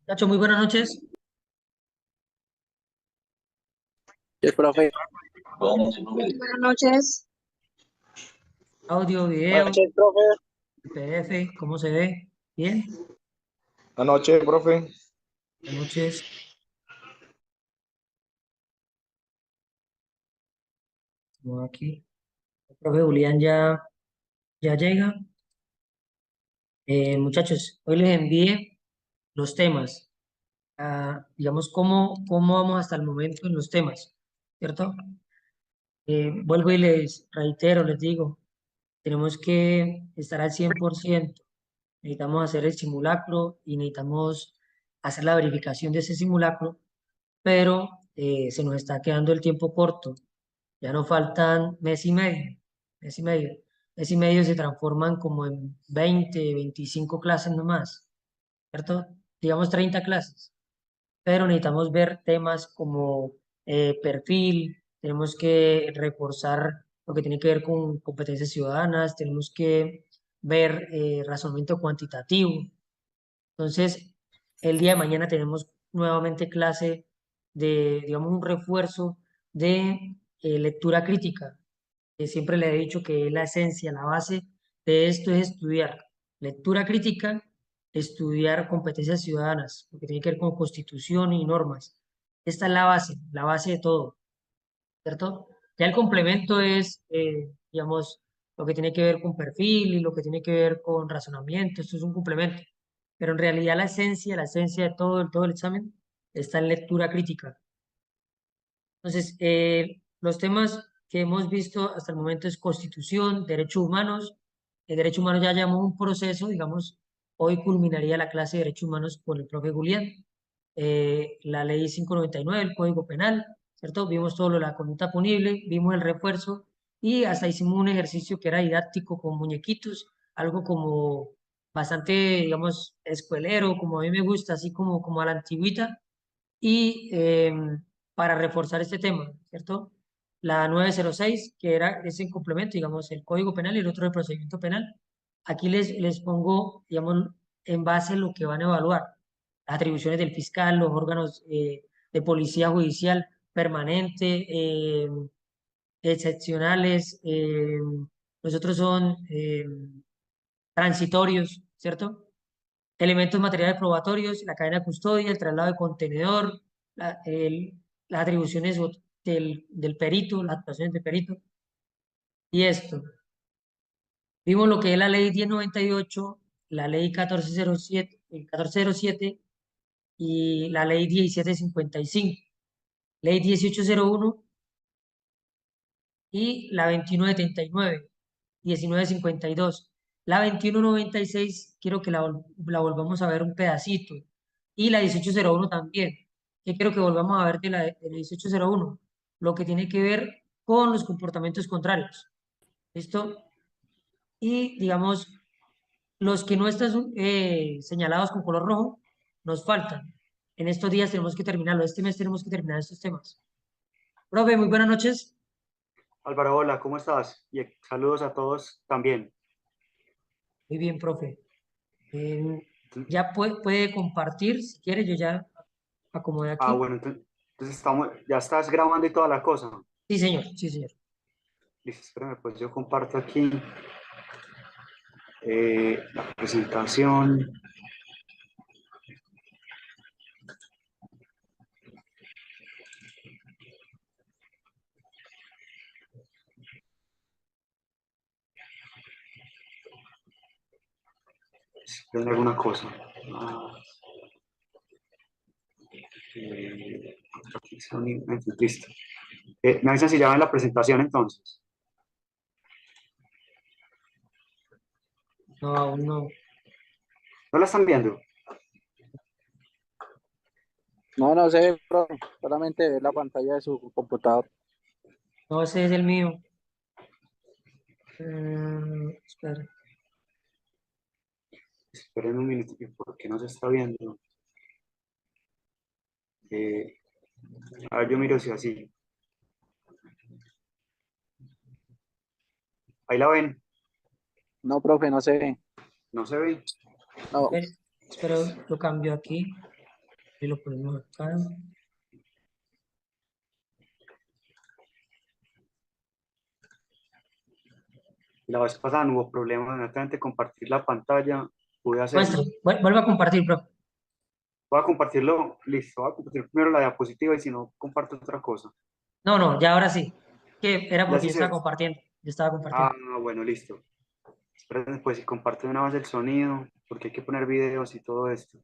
Nacho, muy buenas noches. Sí, profe. Buenas noches. Audio, Buenas video, noches, profe. PDF, ¿cómo se ve? Bien. Buenas noches, profe. Buenas noches. Bueno, aquí. El profe Julián ya llega. Muchachos, hoy les envié los temas. Digamos, cómo vamos hasta el momento en los temas, ¿cierto? Vuelvo y les reitero, les digo, tenemos que estar al 100%. Necesitamos hacer el simulacro y necesitamos hacer la verificación de ese simulacro, pero se nos está quedando el tiempo corto. Ya nos faltan mes y medio, mes y medio. Mes y medio se transforman como en 20, 25 clases nomás, ¿cierto? Digamos 30 clases, pero necesitamos ver temas como perfil, tenemos que reforzar lo que tiene que ver con competencias ciudadanas, tenemos que ver razonamiento cuantitativo. Entonces, el día de mañana tenemos nuevamente clase de, digamos, un refuerzo de lectura crítica. Siempre le he dicho que es la esencia, la base de esto es estudiar lectura crítica, estudiar competencias ciudadanas, porque tiene que ver con constitución y normas. Esta es la base de todo, ¿cierto? Ya el complemento es, digamos, lo que tiene que ver con perfil y lo que tiene que ver con razonamiento, esto es un complemento. Pero en realidad la esencia de todo el examen está en lectura crítica. Entonces, los temas que hemos visto hasta el momento es Constitución, Derechos Humanos. El Derecho Humano ya llamó un proceso, digamos, hoy culminaría la clase de Derechos Humanos con el profe Julián. La ley 599, el Código Penal, ¿cierto? Vimos todo lo de la conducta punible, vimos el refuerzo y hasta hicimos un ejercicio que era didáctico con muñequitos, algo como bastante, digamos, escuelero, como a mí me gusta, así como a la antigüita y para reforzar este tema, ¿cierto? La 906 que era ese complemento, digamos, el Código Penal y el otro el procedimiento penal. Aquí les pongo, digamos, en base a lo que van a evaluar, las atribuciones del fiscal, los órganos de policía judicial permanente, excepcionales, los otros son transitorios, ¿cierto? Elementos materiales probatorios, la cadena de custodia, el traslado de contenedor, las atribuciones del perito, las actuaciones del perito. Y esto, vimos lo que es la ley 1098, la ley 1407, 1407 y la ley 1755, ley 1801 y la 2179, 1952. La 2196 quiero que la volvamos a ver un pedacito. Y la 1801 también. Que quiero que volvamos a ver de la 1801. Lo que tiene que ver con los comportamientos contrarios. ¿Listo? Y digamos, los que no están señalados con color rojo, nos faltan. En estos días tenemos que terminarlo. Este mes tenemos que terminar estos temas. Profe, muy buenas noches. Álvaro, hola, ¿cómo estás? Y saludos a todos también. Muy bien, profe. Ya puede compartir, si quiere, yo ya acomodé aquí. Bueno, entonces estamos, ya estás grabando y toda la cosa. Sí, señor, sí, señor. Listo, espérame, pues yo comparto aquí la presentación. Espérame alguna cosa. Ah, eh, Listo. Me avisan si ya ven la presentación entonces. No, aún no. ¿No la están viendo? No, no sé, profe. Solamente ver la pantalla de su computador. No, ese es el mío. Espera. Esperen un minuto, ¿por qué no se está viendo? Eh, a ver, yo miro si así. Ahí la ven, No, profe, no sé. no se ve. No, Espere. Pero lo cambio aquí y lo ponemos acá. La vez pasada no hubo problema de compartir la pantalla, pude Muestre, hacerlo. vuelvo a compartir, profe. Voy a compartirlo, listo, voy a compartir primero la diapositiva y si no, comparto otra cosa. No, no, ya ahora sí. Que era Ya porque sí yo estaba se... compartiendo. Yo estaba Ah, compartiendo. bueno, listo. Esperen, pues si comparto de una vez el sonido, porque hay que poner videos y todo esto.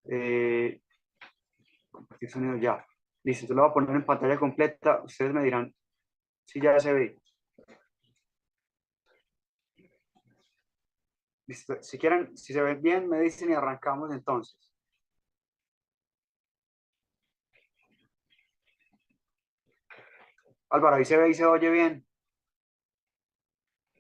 Eh, compartir sonido ya. Listo, yo lo voy a poner en pantalla completa. Ustedes me dirán si ya se ve. Listo. Si quieren, si se ve bien, me dicen y arrancamos entonces. Álvaro, ahí se ve y se oye bien.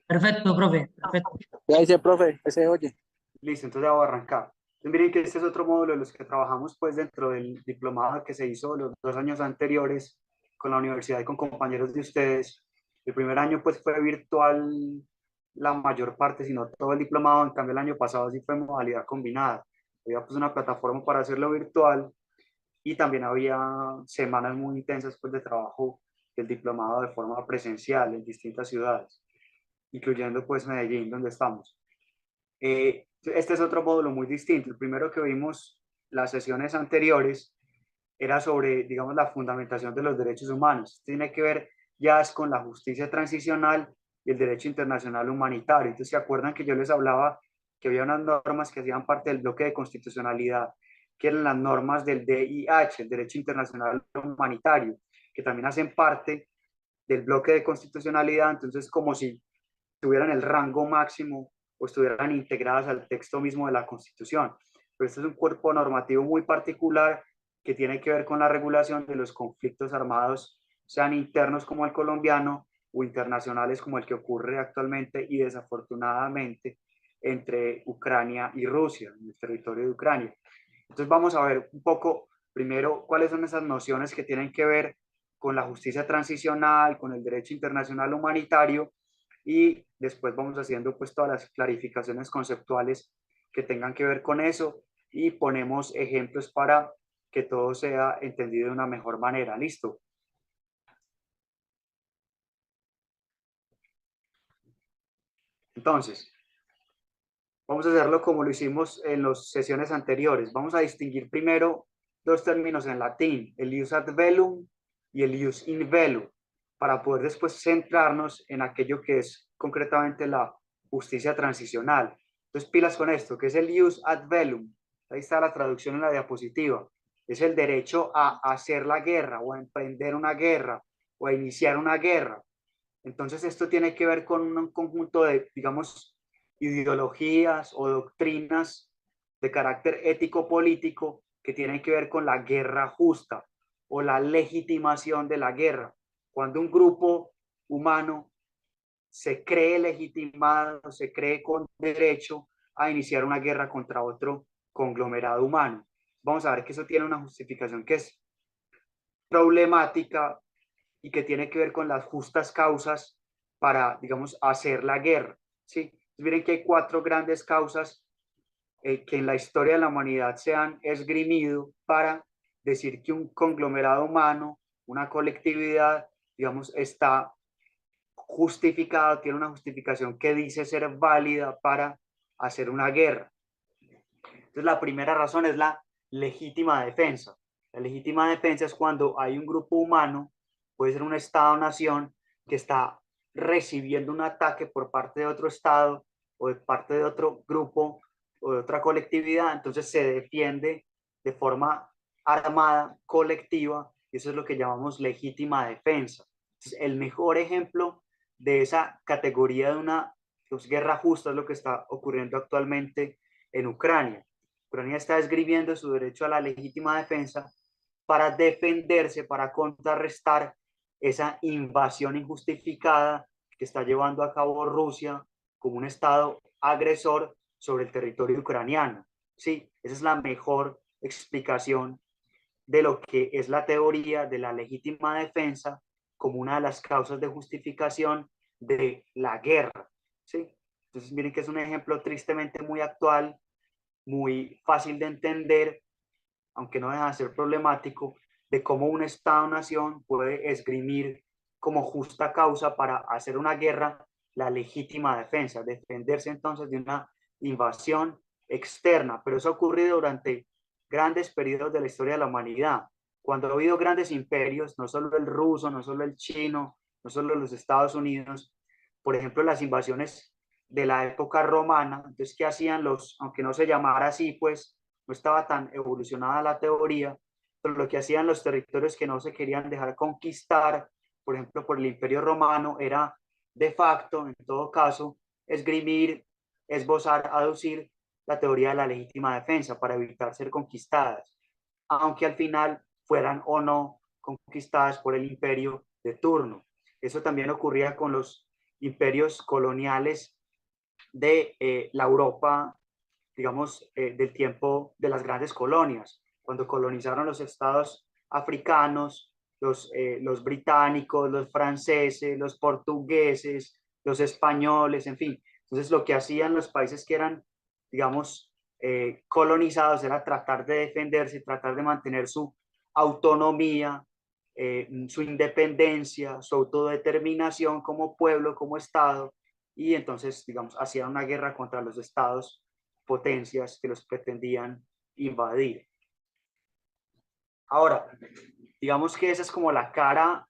Perfecto, profe. Perfecto. Ya dice, profe, ese oye. Listo, entonces ya voy a arrancar. Entonces, miren que este es otro módulo de los que trabajamos pues dentro del diplomado que se hizo los 2 años anteriores con la universidad y con compañeros de ustedes. El primer año pues fue virtual la mayor parte, sino todo el diplomado. En cambio el año pasado sí fue modalidad combinada. Había pues una plataforma para hacerlo virtual y también había semanas muy intensas pues de trabajo del diplomado de forma presencial en distintas ciudades, incluyendo pues Medellín, donde estamos. Este es otro módulo muy distinto. El primero que vimos las sesiones anteriores era sobre, digamos, la fundamentación de los derechos humanos. Tiene que ver ya es con la justicia transicional y el derecho internacional humanitario. Entonces, ¿se acuerdan que yo les hablaba que había unas normas que hacían parte del bloque de constitucionalidad, que eran las normas del DIH, el derecho internacional humanitario, que también hacen parte del bloque de constitucionalidad? Entonces, como si tuvieran el rango máximo o estuvieran integradas al texto mismo de la Constitución. Pero este es un cuerpo normativo muy particular que tiene que ver con la regulación de los conflictos armados, sean internos como el colombiano o internacionales como el que ocurre actualmente y desafortunadamente entre Ucrania y Rusia, en el territorio de Ucrania. Entonces vamos a ver un poco primero cuáles son esas nociones que tienen que ver con la justicia transicional, con el derecho internacional humanitario, y después vamos haciendo pues todas las clarificaciones conceptuales que tengan que ver con eso y ponemos ejemplos para que todo sea entendido de una mejor manera. ¿Listo? Entonces, vamos a hacerlo como lo hicimos en las sesiones anteriores. Vamos a distinguir primero dos términos en latín, el ius ad velum y el ius in velo, para poder después centrarnos en aquello que es concretamente la justicia transicional. Entonces, pilas con esto, que es el ius ad velum. Ahí está la traducción en la diapositiva. Es el derecho a hacer la guerra o a emprender una guerra o a iniciar una guerra. Entonces, esto tiene que ver con un conjunto de, digamos, ideologías o doctrinas de carácter ético-político que tienen que ver con la guerra justa o la legitimación de la guerra. Cuando un grupo humano se cree legitimado, se cree con derecho a iniciar una guerra contra otro conglomerado humano. Vamos a ver que eso tiene una justificación que es problemática y que tiene que ver con las justas causas para, digamos, hacer la guerra. ¿Sí? Miren que hay 4 grandes causas que en la historia de la humanidad se han esgrimido para decir que un conglomerado humano, una colectividad, digamos, está justificado, tiene una justificación que dice ser válida para hacer una guerra. Entonces, la primera razón es la legítima defensa. La legítima defensa es cuando hay un grupo humano, puede ser un Estado-nación, que está recibiendo un ataque por parte de otro Estado o de parte de otro grupo o de otra colectividad, entonces se defiende de forma armada, colectiva, y eso es lo que llamamos legítima defensa. Entonces, el mejor ejemplo de esa categoría de una pues, guerra justa es lo que está ocurriendo actualmente en Ucrania. Ucrania está esgrimiendo su derecho a la legítima defensa para defenderse, para contrarrestar esa invasión injustificada que está llevando a cabo Rusia como un Estado agresor sobre el territorio ucraniano. Sí, esa es la mejor explicación de lo que es la teoría de la legítima defensa como una de las causas de justificación de la guerra. ¿Sí? Entonces miren que es un ejemplo tristemente muy actual muy fácil de entender, aunque no deja de ser problemático, de cómo un Estado-nación puede esgrimir como justa causa para hacer una guerra la legítima defensa, defenderse entonces de una invasión externa. Pero eso ha ocurrido durante grandes periodos de la historia de la humanidad. Cuando ha habido grandes imperios, no solo el ruso, no solo el chino, no solo los Estados Unidos, por ejemplo, las invasiones de la época romana, entonces, ¿qué hacían los, aunque no se llamara así, pues no estaba tan evolucionada la teoría, pero lo que hacían los territorios que no se querían dejar conquistar, por ejemplo, por el Imperio Romano, era de facto, en todo caso, esgrimir, esbozar, aducir la teoría de la legítima defensa para evitar ser conquistadas, aunque al final fueran o no conquistadas por el imperio de turno. Eso también ocurría con los imperios coloniales de la Europa, digamos, del tiempo de las grandes colonias, cuando colonizaron los estados africanos, los británicos, los franceses, los portugueses, los españoles, en fin. Entonces, lo que hacían los países que eran, digamos, colonizados era tratar de defenderse, tratar de mantener su autonomía, su independencia, su autodeterminación como pueblo, como Estado, y entonces, digamos, hacían una guerra contra los estados potencias que los pretendían invadir. Ahora, digamos que esa es como la cara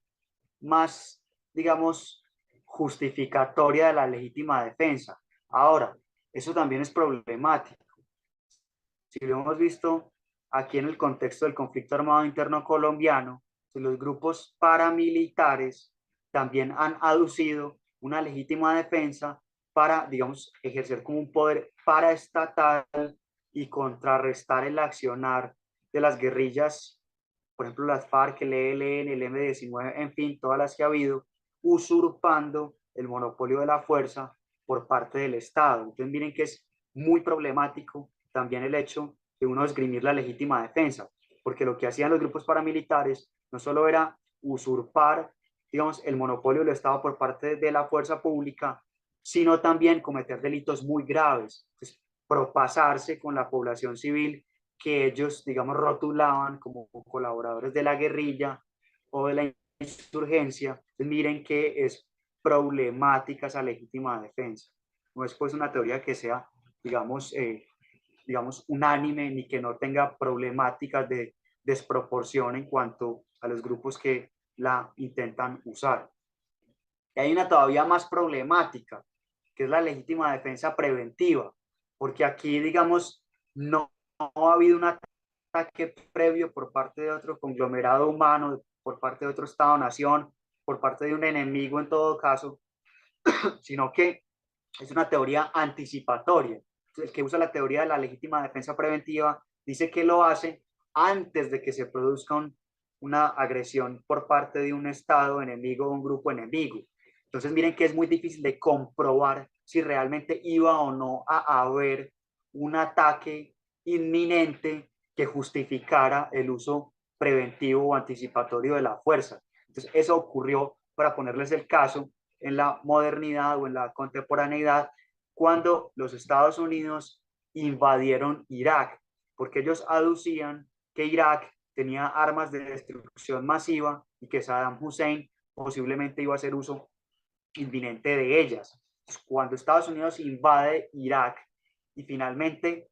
más, digamos, justificatoria de la legítima defensa. Ahora, eso también es problemático. Si lo hemos visto aquí en el contexto del conflicto armado interno colombiano, los grupos paramilitares también han aducido una legítima defensa para, digamos, ejercer como un poder paraestatal y contrarrestar el accionar de las guerrillas, por ejemplo, las FARC, el ELN, el M-19, en fin, todas las que ha habido, usurpando el monopolio de la fuerza por parte del Estado. Entonces, miren que es muy problemático también el hecho de uno esgrimir la legítima defensa, porque lo que hacían los grupos paramilitares no solo era usurpar, digamos, el monopolio del Estado por parte de la fuerza pública, sino también cometer delitos muy graves, pues, propasarse con la población civil que ellos, digamos, rotulaban como colaboradores de la guerrilla o de la insurgencia. Entonces, miren que es problemática esa legítima defensa. No es pues una teoría que sea, digamos, digamos, unánime ni que no tenga problemáticas de desproporción en cuanto a los grupos que la intentan usar. Y hay una todavía más problemática, que es la legítima defensa preventiva, porque aquí, digamos, no ha habido un ataque previo por parte de otro conglomerado humano, por parte de otro Estado-nación, por parte de un enemigo en todo caso, sino que es una teoría anticipatoria. El que usa la teoría de la legítima defensa preventiva dice que lo hace antes de que se produzca una agresión por parte de un Estado enemigo o un grupo enemigo. Entonces miren que es muy difícil de comprobar si realmente iba o no a haber un ataque inminente que justificara el uso preventivo o anticipatorio de la fuerza. Entonces eso ocurrió, para ponerles el caso, en la modernidad o en la contemporaneidad cuando los Estados Unidos invadieron Irak, porque ellos aducían que Irak tenía armas de destrucción masiva y que Saddam Hussein posiblemente iba a hacer uso inminente de ellas. Cuando Estados Unidos invade Irak y finalmente,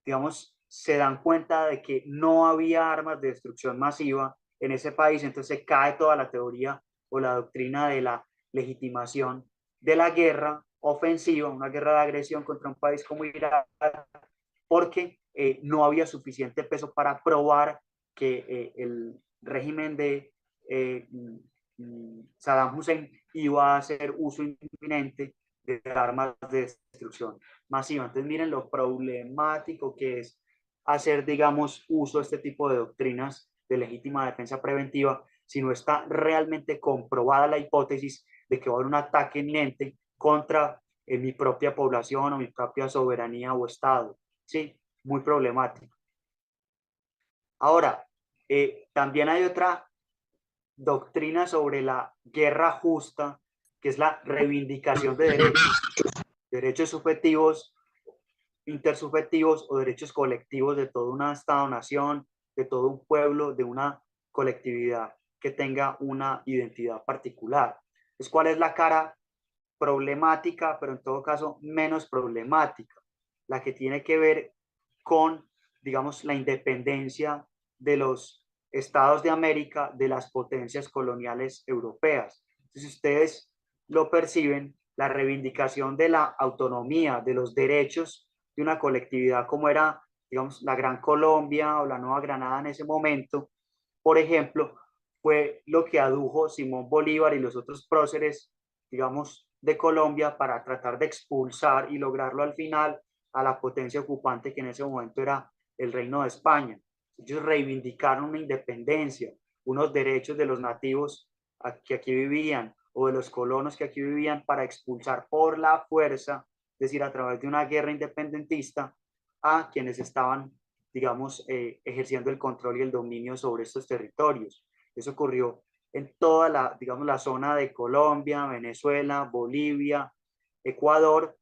digamos, se dan cuenta de que no había armas de destrucción masiva en ese país, entonces cae toda la teoría o la doctrina de la legitimación de la guerra ofensiva, una guerra de agresión contra un país como Irak, porque no había suficiente peso para probar que el régimen de Saddam Hussein iba a hacer uso inminente de armas de destrucción masiva. Entonces miren lo problemático que es hacer, digamos, uso de este tipo de doctrinas de legítima defensa preventiva si no está realmente comprobada la hipótesis de que va a haber un ataque inminente contra mi propia población o mi propia soberanía o Estado. Sí, muy problemático. Ahora, también hay otra doctrina sobre la guerra justa, que es la reivindicación de derechos subjetivos intersubjetivos o derechos colectivos de todo un Estado-nación, de todo un pueblo, de una colectividad que tenga una identidad particular. Entonces, ¿cuál es la cara problemática, pero en todo caso menos problemática? La que tiene que ver con, digamos, la independencia de los estados de América de las potencias coloniales europeas. Entonces, ustedes lo perciben, la reivindicación de la autonomía, de los derechos de una colectividad como era, digamos, la Gran Colombia o la Nueva Granada en ese momento, por ejemplo, fue lo que adujo Simón Bolívar y los otros próceres, digamos, de Colombia para tratar de expulsar y lograrlo al final a la potencia ocupante que en ese momento era el Reino de España. Ellos reivindicaron una independencia, unos derechos de los nativos que aquí vivían o de los colonos que aquí vivían para expulsar por la fuerza, es decir, a través de una guerra independentista, a quienes estaban, digamos, ejerciendo el control y el dominio sobre estos territorios. Eso ocurrió en toda la, digamos, la zona de Colombia, Venezuela, Bolivia, Ecuador,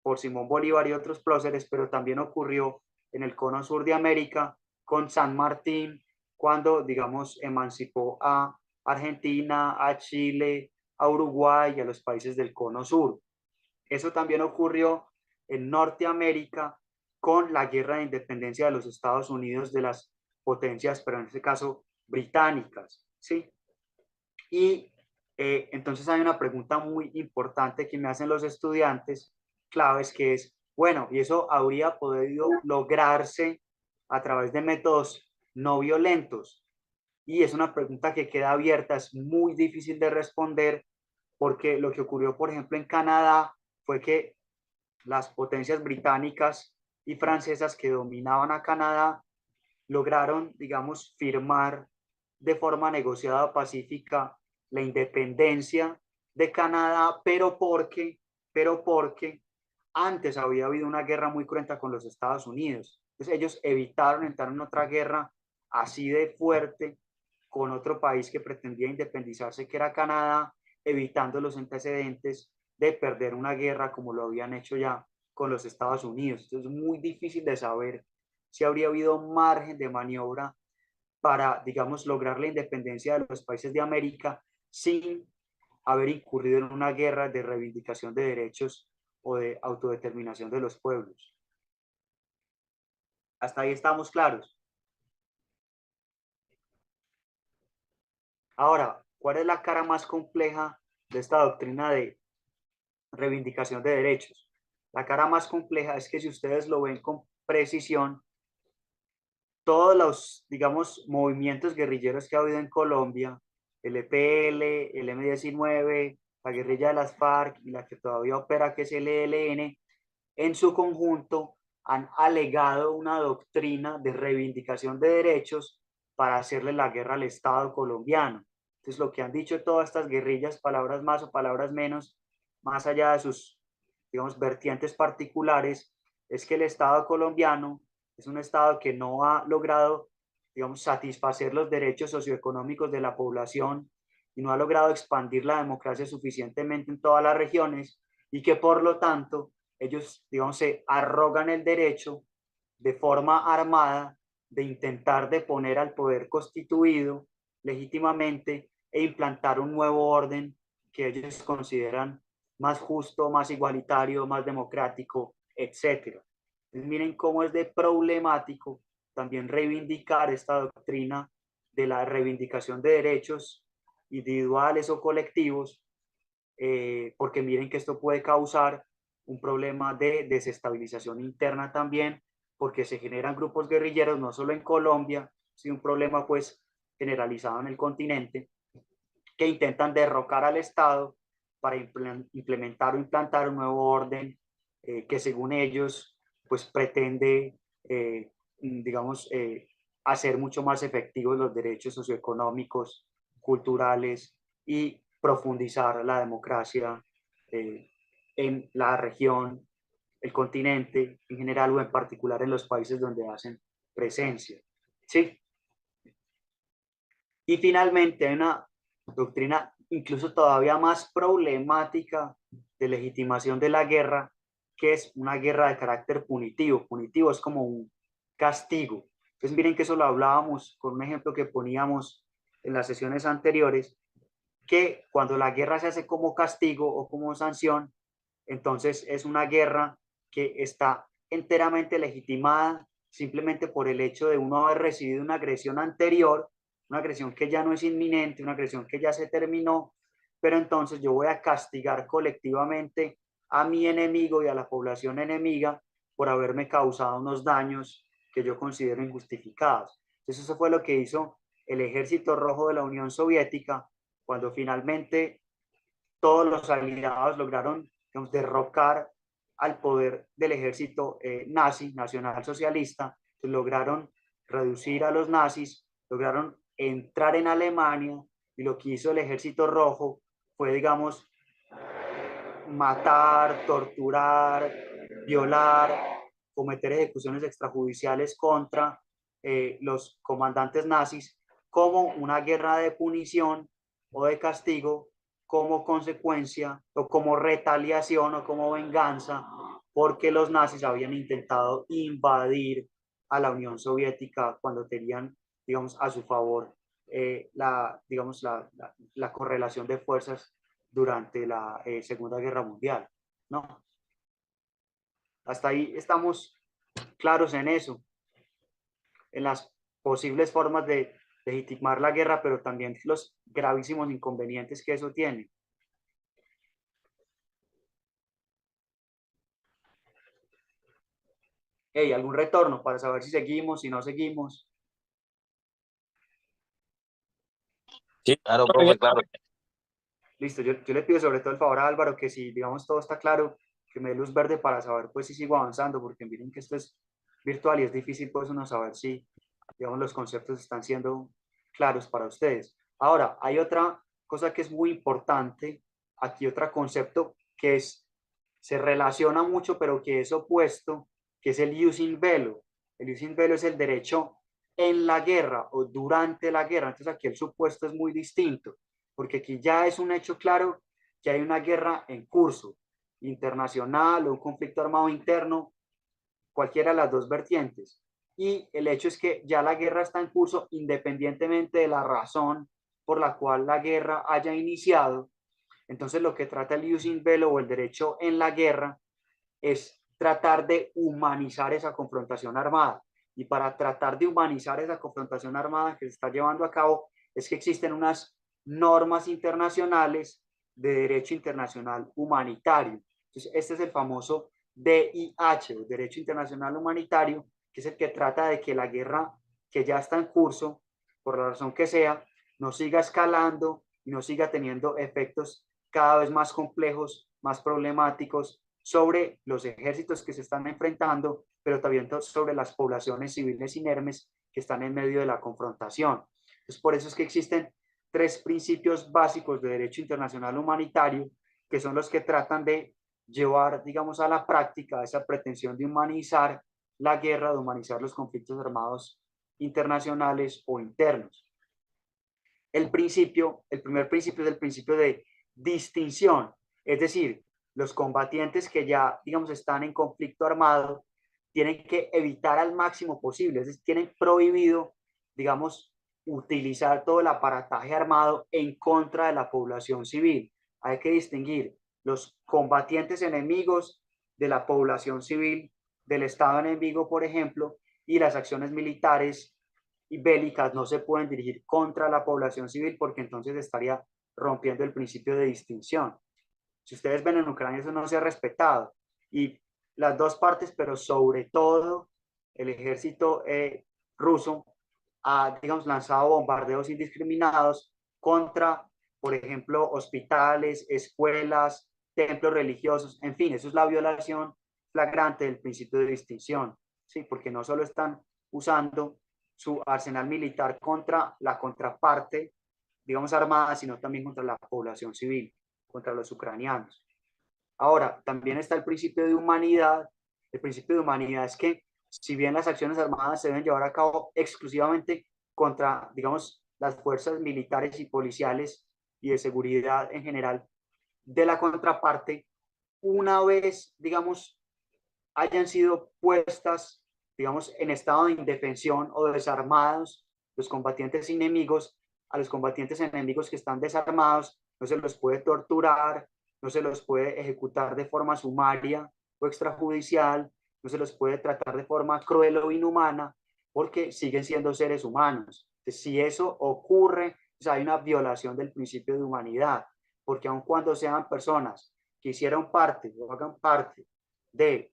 por Simón Bolívar y otros próceres, pero también ocurrió en el cono sur de América con San Martín, cuando, digamos, emancipó a Argentina, a Chile, a Uruguay y a los países del cono sur. Eso también ocurrió en Norteamérica con la guerra de independencia de los Estados Unidos de las potencias, pero en este caso británicas, ¿sí? Y entonces hay una pregunta muy importante que me hacen los estudiantes claves, que es, bueno, ¿y eso habría podido lograrse a través de métodos no violentos? Y es una pregunta que queda abierta, es muy difícil de responder, porque lo que ocurrió, por ejemplo, en Canadá fue que las potencias británicas y francesas que dominaban a Canadá lograron, digamos, firmar de forma negociada pacífica la independencia de Canadá, pero porque antes había habido una guerra muy cruenta con los Estados Unidos. Entonces ellos evitaron entrar en otra guerra así de fuerte con otro país que pretendía independizarse, que era Canadá, evitando los antecedentes de perder una guerra como lo habían hecho ya con los Estados Unidos. Entonces es muy difícil de saber si habría habido margen de maniobra para, digamos, lograr la independencia de los países de América sin haber incurrido en una guerra de reivindicación de derechos o de autodeterminación de los pueblos. Hasta ahí estamos claros. Ahora, ¿cuál es la cara más compleja de esta doctrina de reivindicación de derechos? La cara más compleja es que si ustedes lo ven con precisión, todos los, digamos, movimientos guerrilleros que ha habido en Colombia, el EPL, el M-19, la guerrilla de las FARC y la que todavía opera, que es el ELN, en su conjunto han alegado una doctrina de reivindicación de derechos para hacerle la guerra al Estado colombiano. Entonces, lo que han dicho todas estas guerrillas, palabras más o palabras menos, más allá de sus, digamos, vertientes particulares, es que el Estado colombiano es un Estado que no ha logrado, digamos, satisfacer los derechos socioeconómicos de la población y no ha logrado expandir la democracia suficientemente en todas las regiones y que por lo tanto ellos, digamos, se arrogan el derecho de forma armada de intentar deponer al poder constituido legítimamente e implantar un nuevo orden que ellos consideran más justo, más igualitario, más democrático, etc. Entonces, miren cómo es de problemático también reivindicar esta doctrina de la reivindicación de derechos individuales o colectivos, porque miren que esto puede causar un problema de desestabilización interna también, porque se generan grupos guerrilleros no solo en Colombia, sino un problema pues generalizado en el continente, que intentan derrocar al Estado para implementar o implantar un nuevo orden que según ellos pues pretende, digamos, hacer mucho más efectivos los derechos socioeconómicos, culturales y profundizar la democracia en la región, el continente en general o en particular en los países donde hacen presencia. ¿Sí? Y finalmente hay una doctrina incluso todavía más problemática de legitimación de la guerra, que es una guerra de carácter punitivo. Punitivo es como un castigo. Entonces miren que eso lo hablábamos con un ejemplo que poníamos en las sesiones anteriores, que cuando la guerra se hace como castigo o como sanción, entonces es una guerra que está enteramente legitimada simplemente por el hecho de uno haber recibido una agresión anterior, una agresión que ya no es inminente, una agresión que ya se terminó, pero entonces yo voy a castigar colectivamente a mi enemigo y a la población enemiga por haberme causado unos daños que yo considero injustificados. Entonces eso fue lo que hizo el Ejército Rojo de la Unión Soviética cuando finalmente todos los aliados lograron, digamos, derrocar al poder del ejército nazi, nacionalsocialista, lograron reducir a los nazis, lograron entrar en Alemania, y lo que hizo el Ejército Rojo fue, digamos, matar, torturar, violar, cometer ejecuciones extrajudiciales contra los comandantes nazis como una guerra de punición o de castigo, como consecuencia o como retaliación o como venganza, porque los nazis habían intentado invadir a la Unión Soviética cuando tenían, digamos, a su favor digamos, la correlación de fuerzas durante la Segunda Guerra Mundial, ¿no? Hasta ahí estamos claros en eso, en las posibles formas de legitimar la guerra, pero también los gravísimos inconvenientes que eso tiene. Hey, ¿algún retorno para saber si seguimos, si no seguimos? Sí, claro, profe, claro. Listo, yo le pido sobre todo el favor a Álvaro que si, digamos, todo está claro, que me dé luz verde para saber, pues, si sigo avanzando, porque miren que esto es virtual y es difícil, pues, uno saber si, digamos, los conceptos están siendo claros para ustedes. Ahora, hay otra cosa que es muy importante, aquí otro concepto que se relaciona mucho, pero que es opuesto, que es el jus in bello. El jus in bello es el derecho en la guerra o durante la guerra. Entonces aquí el supuesto es muy distinto, porque aquí ya es un hecho claro que hay una guerra en curso, internacional o un conflicto armado interno, cualquiera de las dos vertientes. Y el hecho es que ya la guerra está en curso independientemente de la razón por la cual la guerra haya iniciado. Entonces lo que trata el jus in bello o el derecho en la guerra es tratar de humanizar esa confrontación armada. Y para tratar de humanizar esa confrontación armada que se está llevando a cabo es que existen unas normas internacionales de derecho internacional humanitario. Entonces, este es el famoso DIH, o Derecho Internacional Humanitario, que es el que trata de que la guerra que ya está en curso, por la razón que sea, no siga escalando y no siga teniendo efectos cada vez más complejos, más problemáticos sobre los ejércitos que se están enfrentando, pero también sobre las poblaciones civiles inermes que están en medio de la confrontación. Entonces, por eso es que existen tres principios básicos de derecho internacional humanitario, que son los que tratan de llevar, digamos, a la práctica esa pretensión de humanizar la guerra, de humanizar los conflictos armados internacionales o internos. El primer principio es el principio de distinción, es decir, los combatientes que ya, digamos, están en conflicto armado tienen que evitar al máximo posible, es decir, tienen prohibido, digamos, utilizar todo el aparataje armado en contra de la población civil. Hay que distinguir los combatientes enemigos de la población civil del Estado enemigo, por ejemplo, y las acciones militares y bélicas no se pueden dirigir contra la población civil porque entonces estaría rompiendo el principio de distinción. Si ustedes ven en Ucrania eso no se ha respetado y las dos partes, pero sobre todo el ejército ruso ha, digamos, lanzado bombardeos indiscriminados contra, por ejemplo, hospitales, escuelas, templos religiosos, en fin, eso es la violación flagrante del principio de distinción, ¿sí? Porque no solo están usando su arsenal militar contra la contraparte, digamos, armada, sino también contra la población civil, contra los ucranianos. Ahora, también está el principio de humanidad. El principio de humanidad es que si bien las acciones armadas se deben llevar a cabo exclusivamente contra, digamos, las fuerzas militares y policiales y de seguridad en general de la contraparte, una vez, digamos, hayan sido puestas, digamos, en estado de indefensión o desarmados los combatientes enemigos. A los combatientes enemigos que están desarmados no se los puede torturar, no se los puede ejecutar de forma sumaria o extrajudicial, no se los puede tratar de forma cruel o inhumana, porque siguen siendo seres humanos. Entonces, si eso ocurre, pues hay una violación del principio de humanidad, porque aun cuando sean personas que hicieron parte o hagan parte de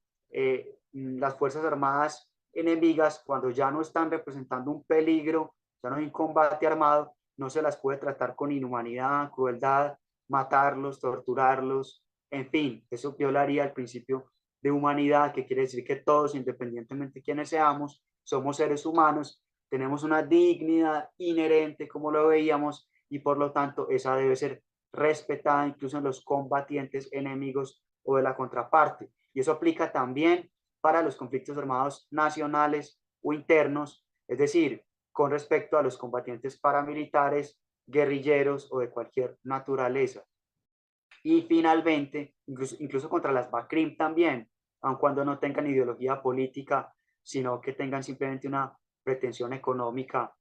las Fuerzas Armadas enemigas, cuando ya no están representando un peligro, ya no hay un combate armado, no se las puede tratar con inhumanidad, crueldad, matarlos, torturarlos, en fin, eso violaría el principio de humanidad, que quiere decir que todos, independientemente de quiénes seamos, somos seres humanos, tenemos una dignidad inherente, como lo veíamos, y por lo tanto esa debe ser respetada incluso en los combatientes enemigos o de la contraparte. Y eso aplica también para los conflictos armados nacionales o internos, es decir, con respecto a los combatientes paramilitares, guerrilleros o de cualquier naturaleza. Y finalmente, incluso contra las BACRIM también, aun cuando no tengan ideología política, sino que tengan simplemente una pretensión económica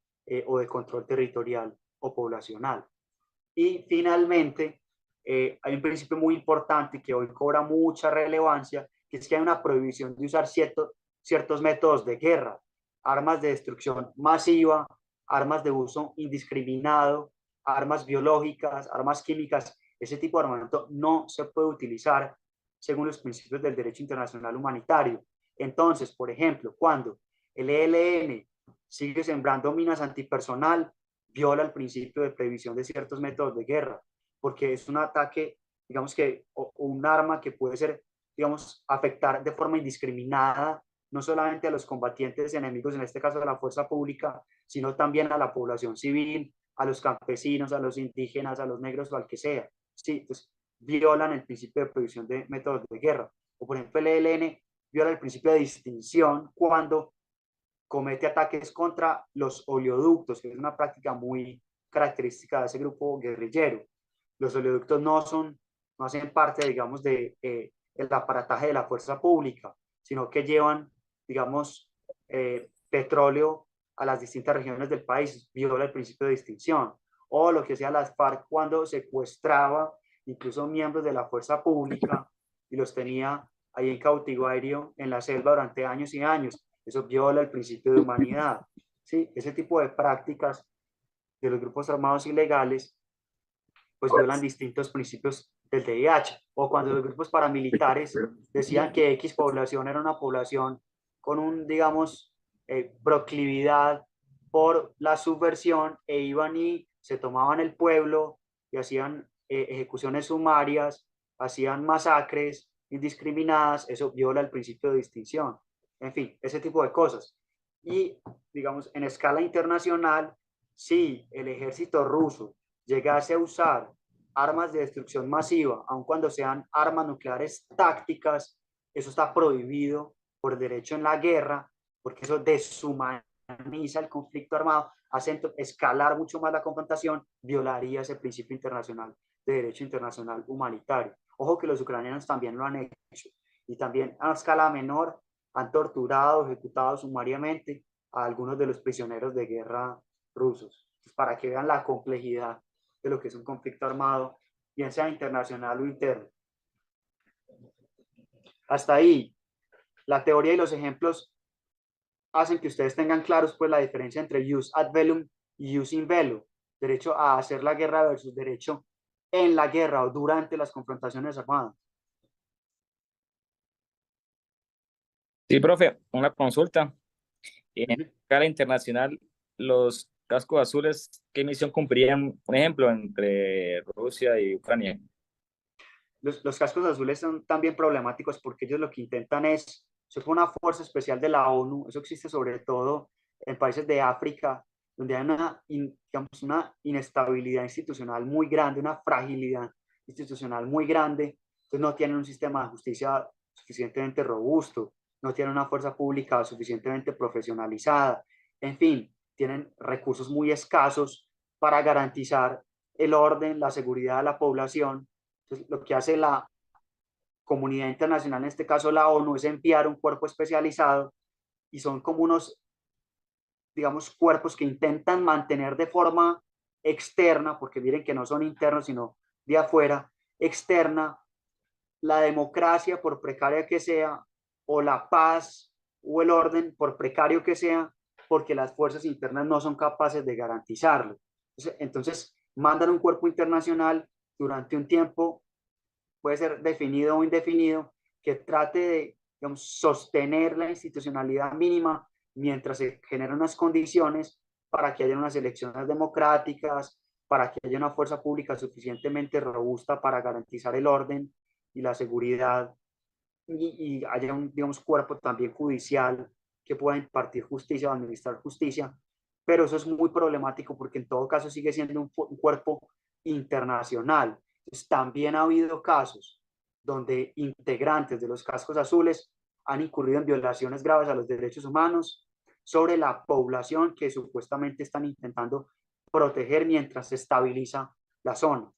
o de control territorial o poblacional. Y finalmente, hay un principio muy importante que hoy cobra mucha relevancia, que es que hay una prohibición de usar ciertos métodos de guerra, armas de destrucción masiva, armas de uso indiscriminado, armas biológicas, armas químicas. Ese tipo de armamento no se puede utilizar según los principios del derecho internacional humanitario. Entonces, por ejemplo, cuando el ELN sigue sembrando minas antipersonal, viola el principio de previsión de ciertos métodos de guerra, porque es un ataque, digamos que, o un arma que puede ser, digamos, afectar de forma indiscriminada, no solamente a los combatientes enemigos, en este caso de la fuerza pública, sino también a la población civil, a los campesinos, a los indígenas, a los negros o al que sea. Sí, pues violan el principio de previsión de métodos de guerra. O por ejemplo, el ELN viola el principio de distinción cuando comete ataques contra los oleoductos, que es una práctica muy característica de ese grupo guerrillero. Los oleoductos no hacen parte, digamos, de el aparataje de la fuerza pública, sino que llevan, digamos, petróleo a las distintas regiones del país, viola el principio de distinción. O lo que sea las FARC cuando secuestraba incluso miembros de la fuerza pública y los tenía ahí en cautiverio en la selva durante años y años. Eso viola el principio de humanidad. ¿Sí? Ese tipo de prácticas de los grupos armados ilegales pues violan distintos principios del DIH. O cuando los grupos paramilitares decían que X población era una población con un, digamos, proclividad por la subversión e iban y se tomaban el pueblo y hacían ejecuciones sumarias, hacían masacres indiscriminadas, eso viola el principio de distinción. En fin, ese tipo de cosas. Y, digamos, en escala internacional, si el ejército ruso llegase a usar armas de destrucción masiva, aun cuando sean armas nucleares tácticas, eso está prohibido por derecho en la guerra, porque eso deshumaniza el conflicto armado, hace escalar mucho más la confrontación, violaría ese principio internacional de derecho internacional humanitario. Ojo que los ucranianos también lo han hecho, y también a escala menor han torturado, ejecutado sumariamente a algunos de los prisioneros de guerra rusos. Pues para que vean la complejidad de lo que es un conflicto armado, bien sea internacional o interno. Hasta ahí, la teoría y los ejemplos hacen que ustedes tengan claros pues la diferencia entre jus ad bellum y jus in bello, derecho a hacer la guerra versus derecho en la guerra o durante las confrontaciones armadas. Sí, profe, una consulta. En escala internacional, los cascos azules, ¿qué misión cumplirían, por ejemplo, entre Rusia y Ucrania? Los cascos azules son también problemáticos porque ellos lo que intentan es, eso fue una fuerza especial de la ONU, eso existe sobre todo en países de África, donde hay digamos, una inestabilidad institucional muy grande, una fragilidad institucional muy grande, entonces no tienen un sistema de justicia suficientemente robusto, no tienen una fuerza pública suficientemente profesionalizada, en fin, tienen recursos muy escasos para garantizar el orden, la seguridad de la población. Entonces, lo que hace la comunidad internacional, en este caso la ONU, es enviar un cuerpo especializado y son como unos, digamos, cuerpos que intentan mantener de forma externa, porque miren que no son internos, sino de afuera, externa, la democracia, por precaria que sea, o la paz o el orden, por precario que sea, porque las fuerzas internas no son capaces de garantizarlo. Entonces mandan un cuerpo internacional durante un tiempo, puede ser definido o indefinido, que trate de, digamos, sostener la institucionalidad mínima mientras se generan unas condiciones para que haya unas elecciones democráticas, para que haya una fuerza pública suficientemente robusta para garantizar el orden y la seguridad, y haya un, digamos, cuerpo también judicial que pueda impartir justicia o administrar justicia, pero eso es muy problemático porque en todo caso sigue siendo un cuerpo internacional. Entonces, también ha habido casos donde integrantes de los cascos azules han incurrido en violaciones graves a los derechos humanos sobre la población que supuestamente están intentando proteger mientras se estabiliza la zona.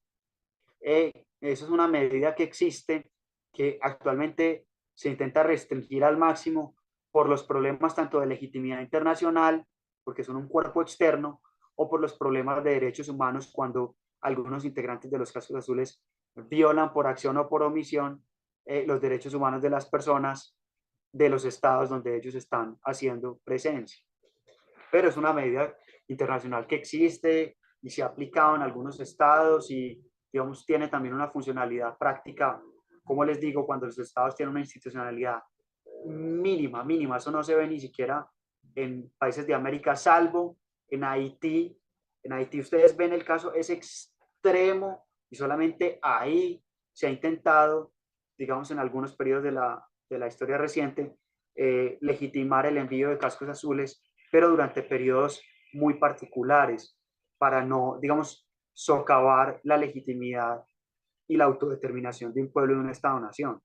Eso es una medida que existe, que actualmente se intenta restringir al máximo por los problemas tanto de legitimidad internacional, porque son un cuerpo externo, o por los problemas de derechos humanos cuando algunos integrantes de los cascos azules violan por acción o por omisión los derechos humanos de las personas de los estados donde ellos están haciendo presencia. Pero es una medida internacional que existe y se ha aplicado en algunos estados y, digamos, tiene también una funcionalidad práctica, como les digo, cuando los estados tienen una institucionalidad mínima, mínima, eso no se ve ni siquiera en países de América, salvo en Haití. En Haití ustedes ven el caso, es extremo y solamente ahí se ha intentado, digamos, en algunos periodos de la historia reciente, legitimar el envío de cascos azules, pero durante periodos muy particulares, para no, digamos, socavar la legitimidad y la autodeterminación de un pueblo y de un Estado-nación.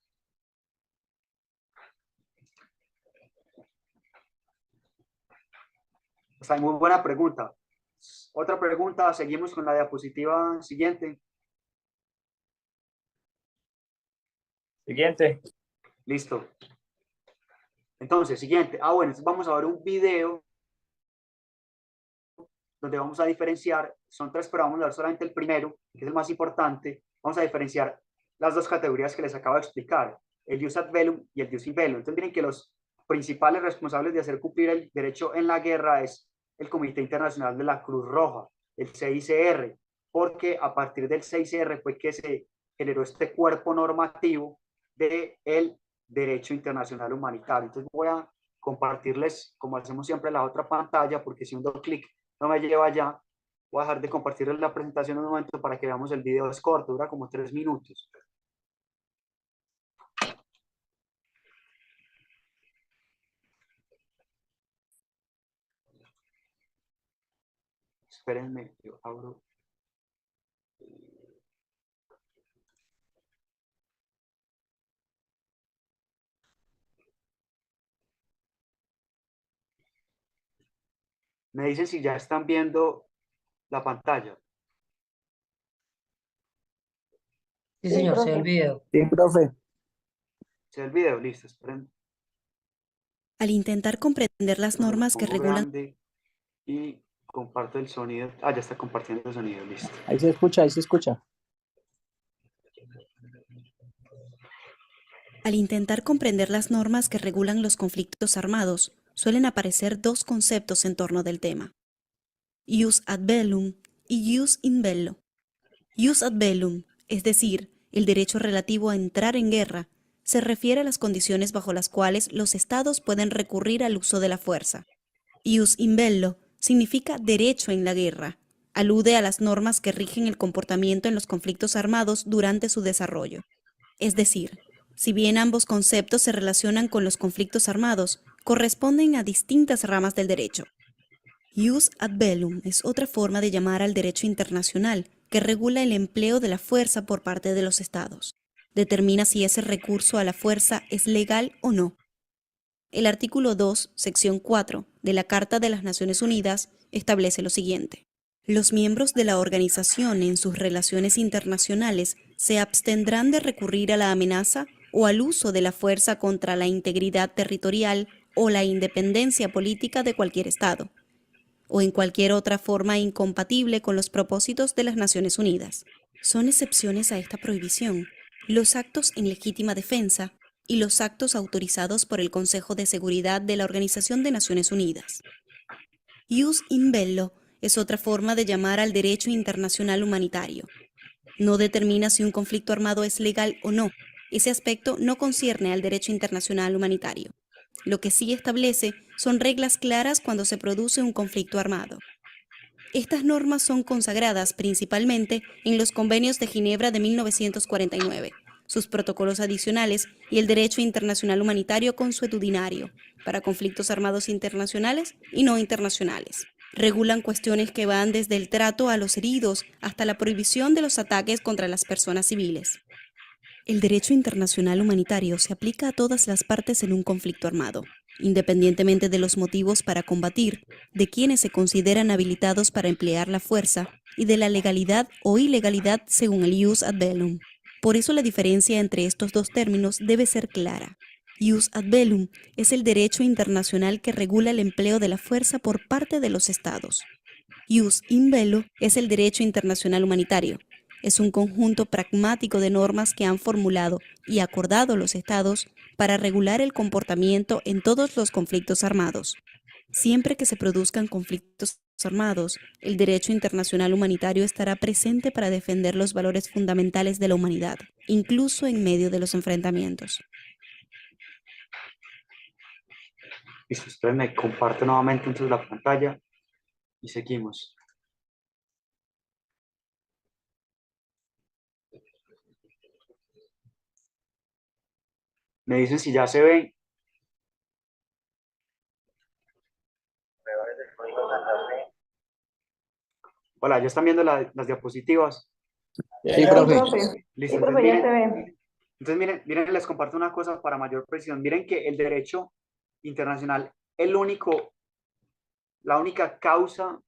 O sea, muy buena pregunta. Otra pregunta, seguimos con la diapositiva siguiente. Siguiente. Listo. Entonces, siguiente. Bueno, entonces vamos a ver un video donde vamos a diferenciar, son tres, pero vamos a ver solamente el primero, que es el más importante. Vamos a diferenciar las dos categorías que les acabo de explicar, el jus ad bellum y el jus in bello. Entonces miren que los principales responsables de hacer cumplir el derecho en la guerra es el Comité Internacional de la Cruz Roja, el CICR, porque a partir del CICR fue que se generó este cuerpo normativo del derecho internacional humanitario. Entonces voy a compartirles, como hacemos siempre, la otra pantalla, porque si un doble clic no me lleva allá, voy a dejar de compartirles la presentación un momento para que veamos el video. Es corto, dura como 3 minutos. Espérenme, yo abro. Me dicen si ya están viendo la pantalla. Sí, señor, se ve el video. Sí, profe. ¿Se ve el video? Listo, esperen. Al intentar comprender las normas que Pongo regulan grande y comparto el sonido. Ya está compartiendo el sonido, listo. Ahí se escucha, ahí se escucha. Al intentar comprender las normas que regulan los conflictos armados, suelen aparecer dos conceptos en torno del tema: jus ad bellum y jus in bello. Jus ad bellum, es decir, el derecho relativo a entrar en guerra, se refiere a las condiciones bajo las cuales los estados pueden recurrir al uso de la fuerza. Jus in bello significa derecho en la guerra. Alude a las normas que rigen el comportamiento en los conflictos armados durante su desarrollo. Es decir, si bien ambos conceptos se relacionan con los conflictos armados, corresponden a distintas ramas del derecho. Jus ad bellum es otra forma de llamar al derecho internacional que regula el empleo de la fuerza por parte de los estados. Determina si ese recurso a la fuerza es legal o no. El artículo 2, sección 4 de la Carta de las Naciones Unidas establece lo siguiente: los miembros de la organización en sus relaciones internacionales se abstendrán de recurrir a la amenaza o al uso de la fuerza contra la integridad territorial o la independencia política de cualquier Estado, o en cualquier otra forma incompatible con los propósitos de las Naciones Unidas. Son excepciones a esta prohibición los actos en legítima defensa y los actos autorizados por el Consejo de Seguridad de la Organización de Naciones Unidas. Jus in bello es otra forma de llamar al derecho internacional humanitario. No determina si un conflicto armado es legal o no. Ese aspecto no concierne al derecho internacional humanitario. Lo que sí establece son reglas claras cuando se produce un conflicto armado. Estas normas son consagradas principalmente en los convenios de Ginebra de 1949, sus protocolos adicionales y el derecho internacional humanitario consuetudinario para conflictos armados internacionales y no internacionales. Regulan cuestiones que van desde el trato a los heridos hasta la prohibición de los ataques contra las personas civiles. El derecho internacional humanitario se aplica a todas las partes en un conflicto armado, independientemente de los motivos para combatir, de quienes se consideran habilitados para emplear la fuerza y de la legalidad o ilegalidad según el jus ad bellum. Por eso la diferencia entre estos dos términos debe ser clara. Jus ad bellum es el derecho internacional que regula el empleo de la fuerza por parte de los estados. Jus in bello es el derecho internacional humanitario. Es un conjunto pragmático de normas que han formulado y acordado los estados para regular el comportamiento en todos los conflictos armados. Siempre que se produzcan conflictos armados, el derecho internacional humanitario estará presente para defender los valores fundamentales de la humanidad, incluso en medio de los enfrentamientos. Listo, ustedes me comparten nuevamente entonces la pantalla y seguimos. Me dicen si ya se ve. Hola, ¿ya están viendo las diapositivas? Sí, profe. Listo, Sí, profe, ya se ve. entonces miren, les comparto una cosa para mayor precisión. Miren que el derecho internacional, la única causa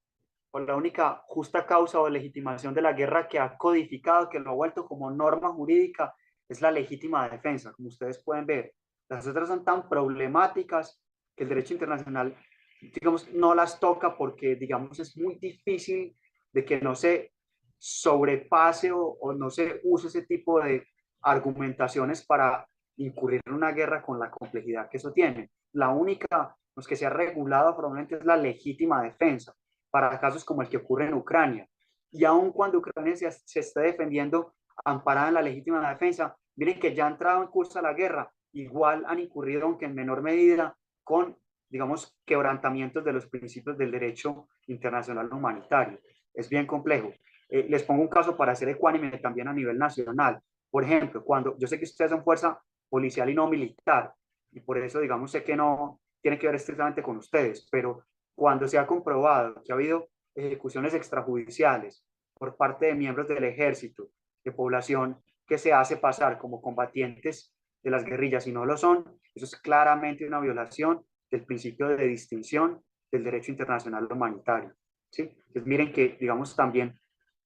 o la única justa causa o legitimación de la guerra que ha codificado, que lo ha vuelto como norma jurídica, es la legítima defensa, como ustedes pueden ver. Las otras son tan problemáticas que el derecho internacional, digamos, no las toca porque, digamos, es muy difícil de que no se sobrepase o no se use ese tipo de argumentaciones para incurrir en una guerra con la complejidad que eso tiene. La única que se ha regulado probablemente es la legítima defensa para casos como el que ocurre en Ucrania. Y aun cuando Ucrania se esté defendiendo amparada en la legítima defensa, miren que ya ha entrado en curso la guerra, igual han incurrido, aunque en menor medida, con, digamos, quebrantamientos de los principios del derecho internacional humanitario. Es bien complejo. Les pongo un caso para hacer ecuánime también a nivel nacional. Por ejemplo, cuando yo sé que ustedes son fuerza policial y no militar, y por eso, digamos, sé que no tiene que ver estrictamente con ustedes, pero cuando se ha comprobado que ha habido ejecuciones extrajudiciales por parte de miembros del ejército, de población que se hace pasar como combatientes de las guerrillas y no lo son, eso es claramente una violación del principio de distinción del derecho internacional humanitario. ¿Sí? Entonces miren que, digamos, también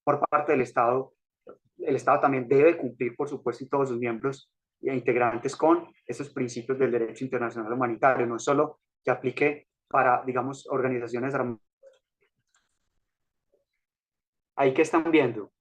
por parte del Estado, el Estado también debe cumplir, por supuesto, y todos sus miembros e integrantes con esos principios del derecho internacional humanitario, no solo que aplique para, digamos, organizaciones armadas. Ahí que están viendo.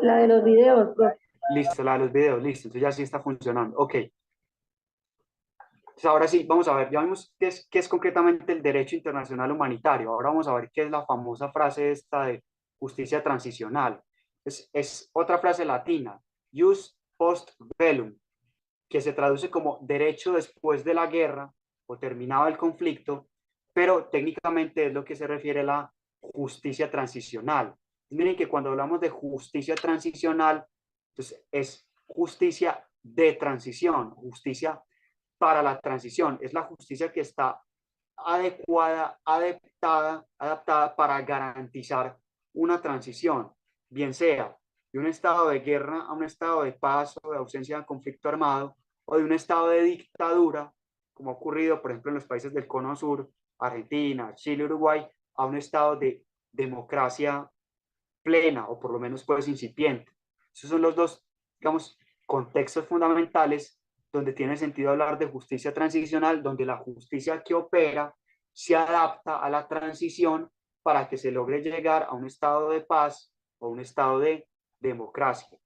La de los videos, profe. Listo, la de los videos, listo. Entonces ya sí está funcionando. Ok. Entonces ahora sí, vamos a ver, ya vimos qué es concretamente el derecho internacional humanitario. Ahora vamos a ver qué es la famosa frase esta de justicia transicional. Es otra frase latina, jus post bellum, que se traduce como derecho después de la guerra o terminado el conflicto, pero técnicamente es lo que se refiere a la justicia transicional. Miren que cuando hablamos de justicia transicional, entonces es justicia de transición, justicia para la transición, es la justicia que está adecuada, adaptada para garantizar una transición, bien sea de un estado de guerra a un estado de paz o de ausencia de conflicto armado, o de un estado de dictadura, como ha ocurrido, por ejemplo, en los países del Cono Sur, Argentina, Chile, Uruguay, a un estado de democracia plena o por lo menos pues incipiente. Esos son los dos, digamos, contextos fundamentales donde tiene sentido hablar de justicia transicional, donde la justicia que opera se adapta a la transición para que se logre llegar a un estado de paz o un estado de democracia.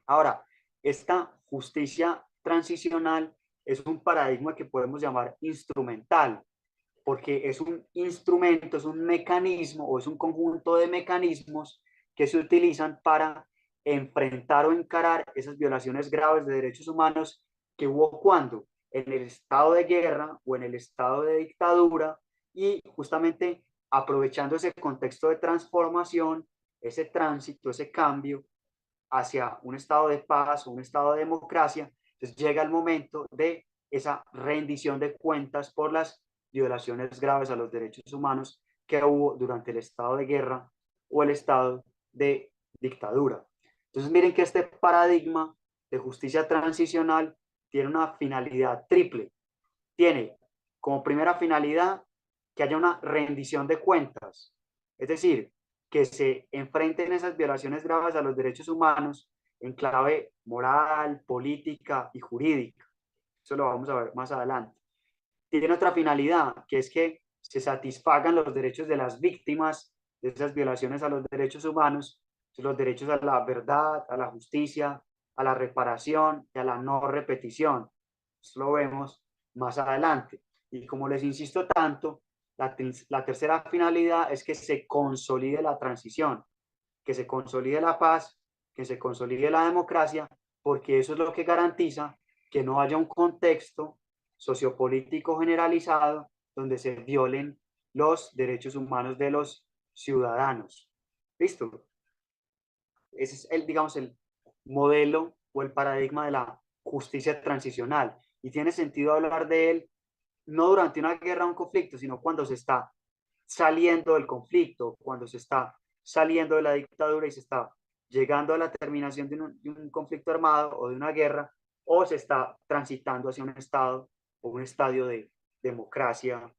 Ahora, esta justicia transicional es un paradigma que podemos llamar instrumental, porque es un instrumento, es un mecanismo o es un conjunto de mecanismos que se utilizan para enfrentar o encarar esas violaciones graves de derechos humanos que hubo cuando en el estado de guerra o en el estado de dictadura, y justamente aprovechando ese contexto de transformación, ese tránsito, ese cambio hacia un estado de paz o un estado de democracia, entonces llega el momento de esa rendición de cuentas por las violaciones graves a los derechos humanos que hubo durante el estado de guerra o el estado de dictadura. Entonces miren que este paradigma de justicia transicional tiene una finalidad triple. Tiene como primera finalidad que haya una rendición de cuentas, es decir, que se enfrenten esas violaciones graves a los derechos humanos en clave moral, política y jurídica. Eso lo vamos a ver más adelante. Tiene otra finalidad, que es que se satisfagan los derechos de las víctimas de esas violaciones a los derechos humanos, los derechos a la verdad, a la justicia, a la reparación y a la no repetición. Eso lo vemos más adelante. Y como les insisto tanto, la tercera finalidad es que se consolide la transición, que se consolide la paz, que se consolide la democracia, porque eso es lo que garantiza que no haya un contexto sociopolítico generalizado donde se violen los derechos humanos de los ciudadanos. ¿Listo? Ese es el, digamos, el modelo o el paradigma de la justicia transicional. Y tiene sentido hablar de él no durante una guerra o un conflicto, sino cuando se está saliendo del conflicto, cuando se está saliendo de la dictadura y se está llegando a la terminación de un conflicto armado o de una guerra, o se está transitando hacia un estado o un estadio de democracia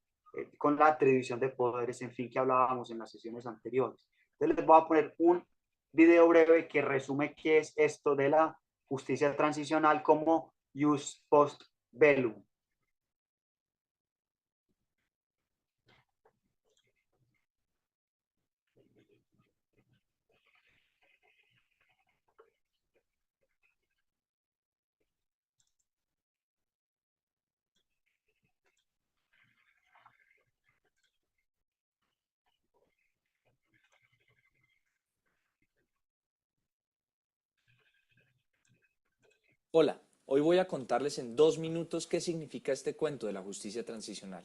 con la atribución de poderes, en fin, que hablábamos en las sesiones anteriores. Entonces les voy a poner un video breve que resume qué es esto de la justicia transicional como jus post bellum. Hola, hoy voy a contarles en 2 minutos qué significa este cuento de la justicia transicional.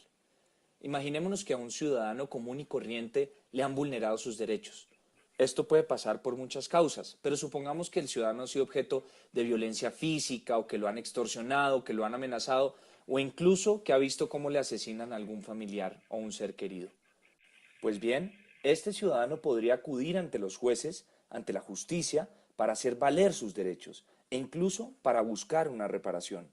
Imaginémonos que a un ciudadano común y corriente le han vulnerado sus derechos. Esto puede pasar por muchas causas, pero supongamos que el ciudadano ha sido objeto de violencia física o que lo han extorsionado, que lo han amenazado o incluso que ha visto cómo le asesinan a algún familiar o un ser querido. Pues bien, este ciudadano podría acudir ante los jueces, ante la justicia, para hacer valer sus derechos e incluso para buscar una reparación.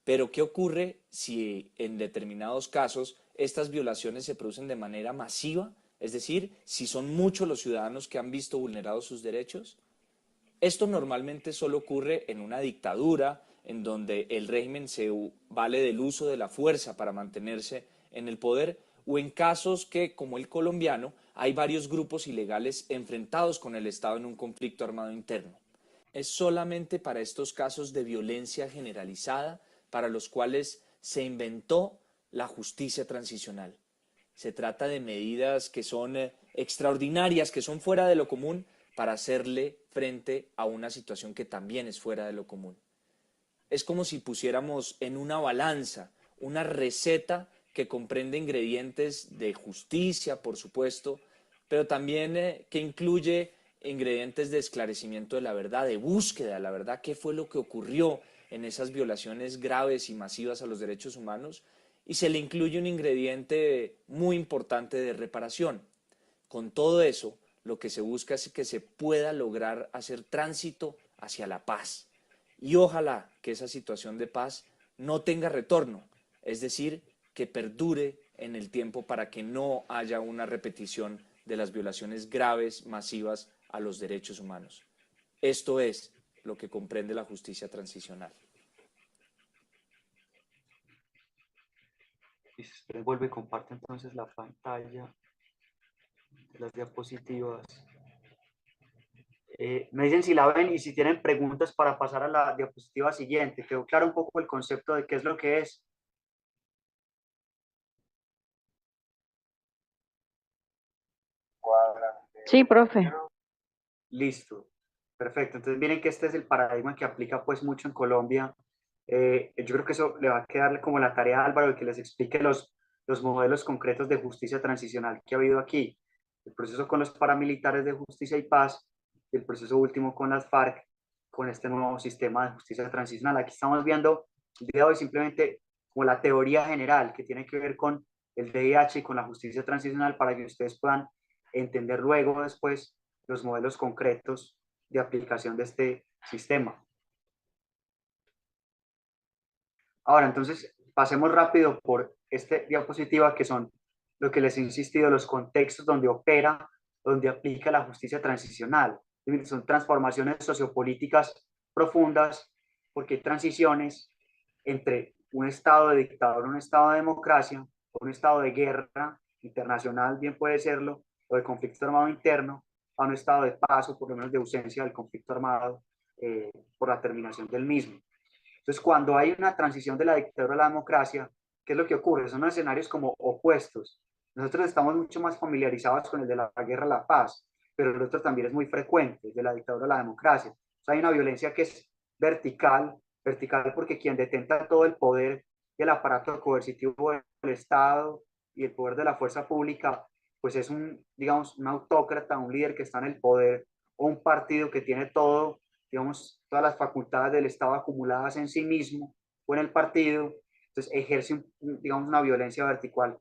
Pero ¿qué ocurre si en determinados casos estas violaciones se producen de manera masiva? Es decir, si son muchos los ciudadanos que han visto vulnerados sus derechos. Esto normalmente solo ocurre en una dictadura, en donde el régimen se vale del uso de la fuerza para mantenerse en el poder, o en casos que, como el colombiano, hay varios grupos ilegales enfrentados con el Estado en un conflicto armado interno. Es solamente para estos casos de violencia generalizada para los cuales se inventó la justicia transicional. Se trata de medidas que son extraordinarias, que son fuera de lo común, para hacerle frente a una situación que también es fuera de lo común. Es como si pusiéramos en una balanza una receta que comprende ingredientes de justicia, por supuesto, pero también que incluye ingredientes de esclarecimiento de la verdad, de búsqueda de la verdad, qué fue lo que ocurrió en esas violaciones graves y masivas a los derechos humanos, y se le incluye un ingrediente muy importante de reparación. Con todo eso, lo que se busca es que se pueda lograr hacer tránsito hacia la paz. Y ojalá que esa situación de paz no tenga retorno, es decir, que perdure en el tiempo para que no haya una repetición de las violaciones graves, masivas a los derechos humanos. Esto es lo que comprende la justicia transicional. Vuelve y comparte entonces la pantalla de las diapositivas. Me dicen si la ven y si tienen preguntas para pasar a la diapositiva siguiente. ¿Quedó claro un poco el concepto de qué es lo que es? Sí, profe. Listo, perfecto. Entonces miren que este es el paradigma que aplica pues mucho en Colombia. Yo creo que eso le va a quedar como la tarea a Álvaro de que les explique los modelos concretos de justicia transicional que ha habido aquí. El proceso con los paramilitares de justicia y paz y el proceso último con las FARC, con este nuevo sistema de justicia transicional. Aquí estamos viendo el día de hoy simplemente como la teoría general que tiene que ver con el DIH y con la justicia transicional para que ustedes puedan entender luego después los modelos concretos de aplicación de este sistema. Ahora, entonces, pasemos rápido por esta diapositiva que son lo que les he insistido, los contextos donde opera, donde aplica la justicia transicional. Son transformaciones sociopolíticas profundas porque hay transiciones entre un estado de dictadura, un estado de democracia, un estado de guerra internacional, bien puede serlo, o de conflicto armado interno, a un estado de paz o por lo menos de ausencia del conflicto armado por la terminación del mismo. Entonces, cuando hay una transición de la dictadura a la democracia, ¿qué es lo que ocurre? Son escenarios como opuestos. Nosotros estamos mucho más familiarizados con el de la guerra a la paz, pero el otro también es muy frecuente, el de la dictadura a la democracia. O sea, hay una violencia que es vertical, vertical porque quien detenta todo el poder y el aparato coercitivo del Estado y el poder de la fuerza pública, pues es un, digamos, un autócrata, un líder que está en el poder o un partido que tiene todo, digamos, todas las facultades del Estado acumuladas en sí mismo o en el partido, entonces ejerce, digamos, una violencia vertical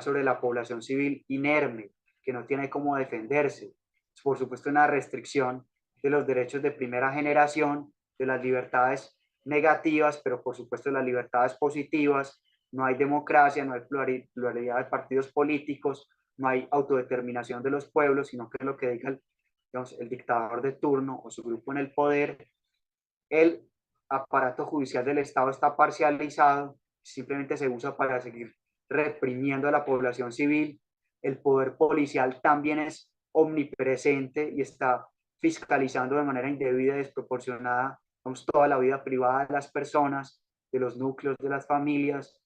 sobre la población civil inerme, que no tiene cómo defenderse. Por supuesto, una restricción de los derechos de primera generación, de las libertades negativas, pero por supuesto de las libertades positivas. No hay democracia, no hay pluralidad de partidos políticos, no hay autodeterminación de los pueblos, sino que es lo que diga el dictador de turno o su grupo en el poder. El aparato judicial del Estado está parcializado, simplemente se usa para seguir reprimiendo a la población civil. El poder policial también es omnipresente y está fiscalizando de manera indebida y desproporcionada, vamos, toda la vida privada de las personas, de los núcleos, de las familias.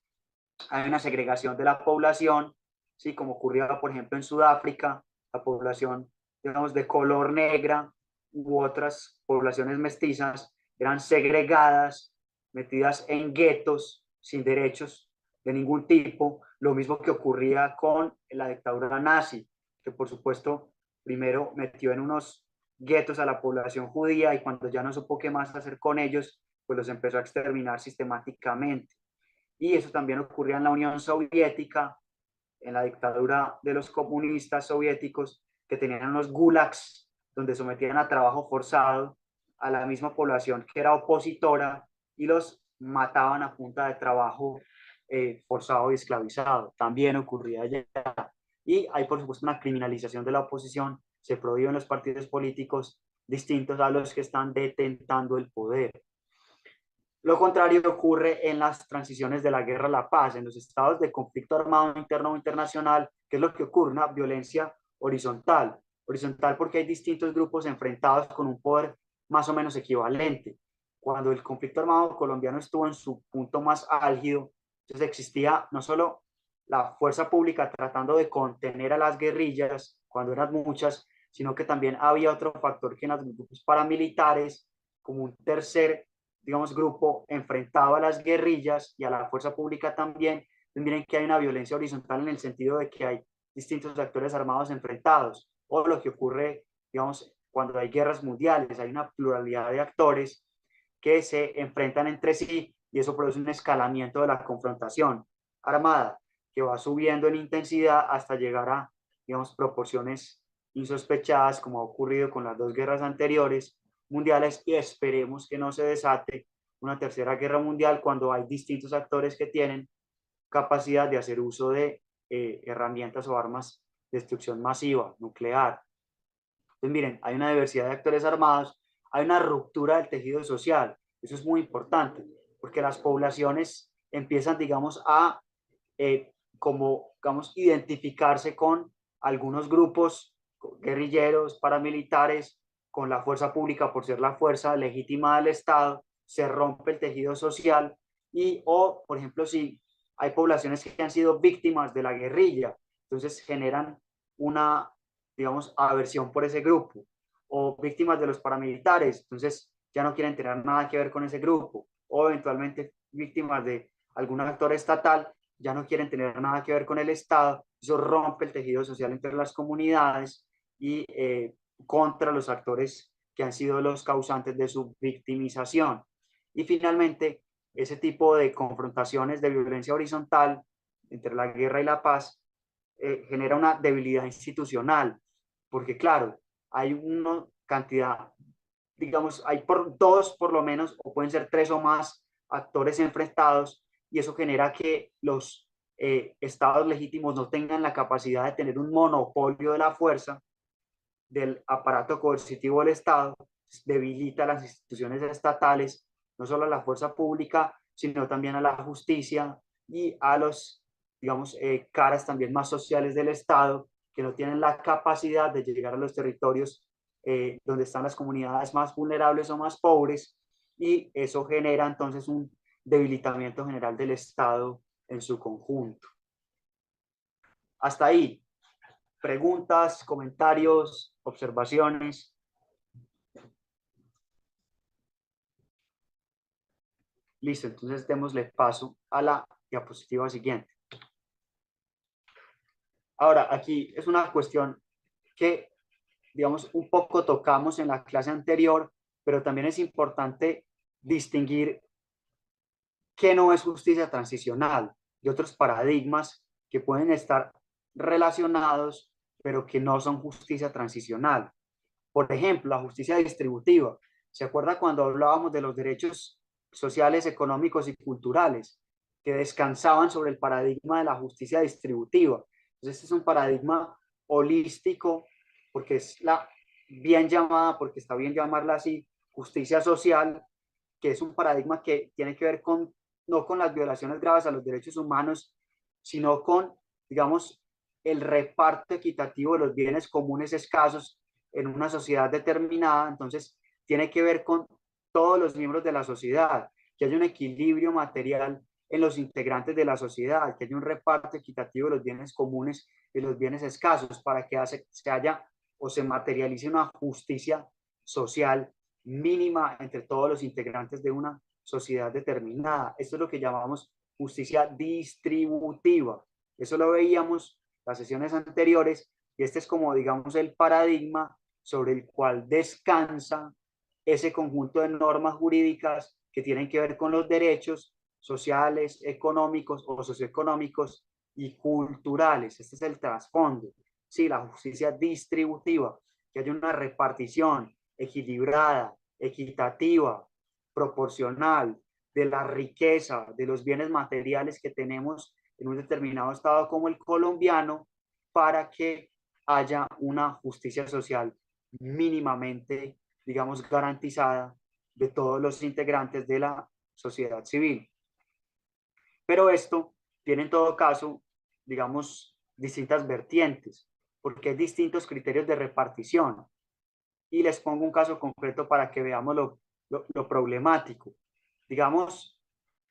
Hay una segregación de la población, ¿sí? Como ocurría, por ejemplo, en Sudáfrica, la población, digamos, de color negra u otras poblaciones mestizas eran segregadas, metidas en guetos, sin derechos de ningún tipo, lo mismo que ocurría con la dictadura nazi, que por supuesto primero metió en unos guetos a la población judía y cuando ya no supo qué más hacer con ellos, pues los empezó a exterminar sistemáticamente. Y eso también ocurría en la Unión Soviética, en la dictadura de los comunistas soviéticos, que tenían unos gulags, donde sometían a trabajo forzado a la misma población que era opositora y los mataban a punta de trabajo forzado y esclavizado. También ocurría allá. Y hay, por supuesto, una criminalización de la oposición. Se prohíben los partidos políticos distintos a los que están detentando el poder. Lo contrario ocurre en las transiciones de la guerra a la paz, en los estados de conflicto armado interno o internacional, que es lo que ocurre, una violencia horizontal. Horizontal porque hay distintos grupos enfrentados con un poder más o menos equivalente. Cuando el conflicto armado colombiano estuvo en su punto más álgido, entonces existía no solo la fuerza pública tratando de contener a las guerrillas, cuando eran muchas, sino que también había otro factor que en los grupos paramilitares, como un tercer, digamos, grupo enfrentado a las guerrillas y a la fuerza pública también. Entonces, miren que hay una violencia horizontal en el sentido de que hay distintos actores armados enfrentados, o lo que ocurre, digamos, cuando hay guerras mundiales, hay una pluralidad de actores que se enfrentan entre sí y eso produce un escalamiento de la confrontación armada que va subiendo en intensidad hasta llegar a, digamos, proporciones insospechadas como ha ocurrido con las dos guerras anteriores mundiales y esperemos que no se desate una tercera guerra mundial cuando hay distintos actores que tienen capacidad de hacer uso de herramientas o armas de destrucción masiva, nuclear. Entonces, miren, hay una diversidad de actores armados, hay una ruptura del tejido social. Eso es muy importante, porque las poblaciones empiezan, digamos, a como, digamos, identificarse con algunos grupos guerrilleros, paramilitares, con la fuerza pública por ser la fuerza legítima del Estado, se rompe el tejido social y, o, por ejemplo, si hay poblaciones que han sido víctimas de la guerrilla, entonces generan una, digamos, aversión por ese grupo, o víctimas de los paramilitares, entonces ya no quieren tener nada que ver con ese grupo, o eventualmente víctimas de algún actor estatal, ya no quieren tener nada que ver con el Estado, eso rompe el tejido social entre las comunidades y contra los actores que han sido los causantes de su victimización. Y finalmente, ese tipo de confrontaciones de violencia horizontal entre la guerra y la paz genera una debilidad institucional, porque claro, hay una cantidad, digamos, hay por dos por lo menos, o pueden ser tres o más actores enfrentados, y eso genera que los estados legítimos no tengan la capacidad de tener un monopolio de la fuerza del aparato coercitivo del Estado, debilita las instituciones estatales, no solo a la fuerza pública, sino también a la justicia y a los, digamos, caras también más sociales del Estado, que no tienen la capacidad de llegar a los territorios donde están las comunidades más vulnerables o más pobres, y eso genera entonces un debilitamiento general del Estado en su conjunto. Hasta ahí, preguntas, comentarios, observaciones. Listo, entonces démosle paso a la diapositiva siguiente. Ahora, aquí es una cuestión que, digamos, un poco tocamos en la clase anterior, pero también es importante distinguir qué no es justicia transicional y otros paradigmas que pueden estar relacionados, pero que no son justicia transicional. Por ejemplo, la justicia distributiva. ¿Se acuerda cuando hablábamos de los derechos sociales, económicos y culturales que descansaban sobre el paradigma de la justicia distributiva? Entonces, este es un paradigma holístico, porque es la bien llamada, porque está bien llamarla así, justicia social, que es un paradigma que tiene que ver con, no con las violaciones graves a los derechos humanos, sino con, digamos, el reparto equitativo de los bienes comunes escasos en una sociedad determinada. Entonces, tiene que ver con todos los miembros de la sociedad, que haya un equilibrio material en los integrantes de la sociedad, que haya un reparto equitativo de los bienes comunes y los bienes escasos, para que se haya o se materialice una justicia social mínima entre todos los integrantes de una sociedad determinada. Esto es lo que llamamos justicia distributiva. Eso lo veíamos en las sesiones anteriores, y este es como, digamos, el paradigma sobre el cual descansa ese conjunto de normas jurídicas que tienen que ver con los derechos sociales, económicos o socioeconómicos y culturales. Este es el trasfondo. Sí, la justicia distributiva, que haya una repartición equilibrada, equitativa, proporcional de la riqueza, de los bienes materiales que tenemos en un determinado estado como el colombiano, para que haya una justicia social mínimamente, digamos, garantizada de todos los integrantes de la sociedad civil. Pero esto tiene en todo caso, digamos, distintas vertientes, porque hay distintos criterios de repartición. Y les pongo un caso concreto para que veamos lo problemático. Digamos,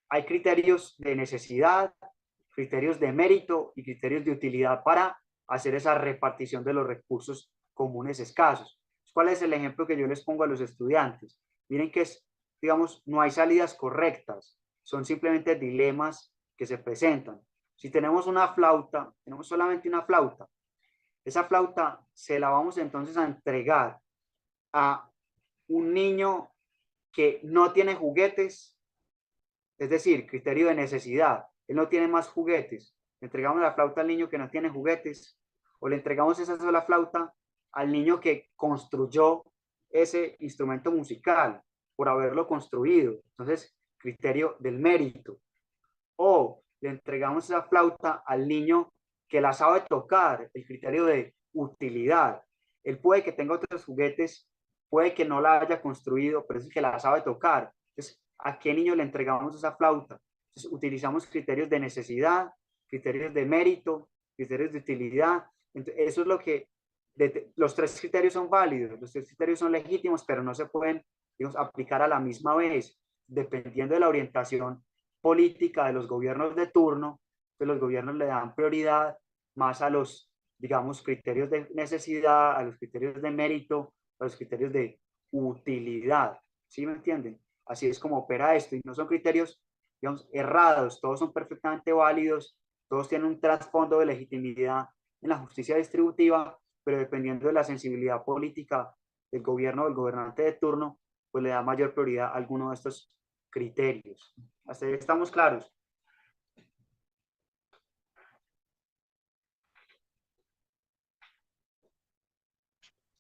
hay criterios de necesidad, criterios de mérito y criterios de utilidad para hacer esa repartición de los recursos comunes escasos. ¿Cuál es el ejemplo que yo les pongo a los estudiantes? Miren que es, digamos, no hay salidas correctas, son simplemente dilemas que se presentan. Si tenemos una flauta, tenemos solamente una flauta, esa flauta se la vamos entonces a entregar a un niño que no tiene juguetes, es decir, criterio de necesidad, él no tiene más juguetes, le entregamos la flauta al niño que no tiene juguetes, o le entregamos esa sola flauta al niño que construyó ese instrumento musical por haberlo construido, entonces criterio del mérito, o le entregamos esa flauta al niño que la sabe tocar, el criterio de utilidad. Él puede que tenga otros juguetes, puede que no la haya construido, pero es el que la sabe tocar. Entonces, ¿a qué niño le entregamos esa flauta? Entonces, utilizamos criterios de necesidad, criterios de mérito, criterios de utilidad. Entonces, eso es lo que, los tres criterios son válidos, los tres criterios son legítimos, pero no se pueden, digamos, aplicar a la misma vez, dependiendo de la orientación política de los gobiernos de turno. Entonces, los gobiernos le dan prioridad más a los, digamos, criterios de necesidad, a los criterios de mérito, a los criterios de utilidad. ¿Sí me entienden? Así es como opera esto, y no son criterios, digamos, errados, todos son perfectamente válidos, todos tienen un trasfondo de legitimidad en la justicia distributiva, pero dependiendo de la sensibilidad política del gobierno o del gobernante de turno, pues le da mayor prioridad a alguno de estos criterios. ¿Hasta ahí estamos claros?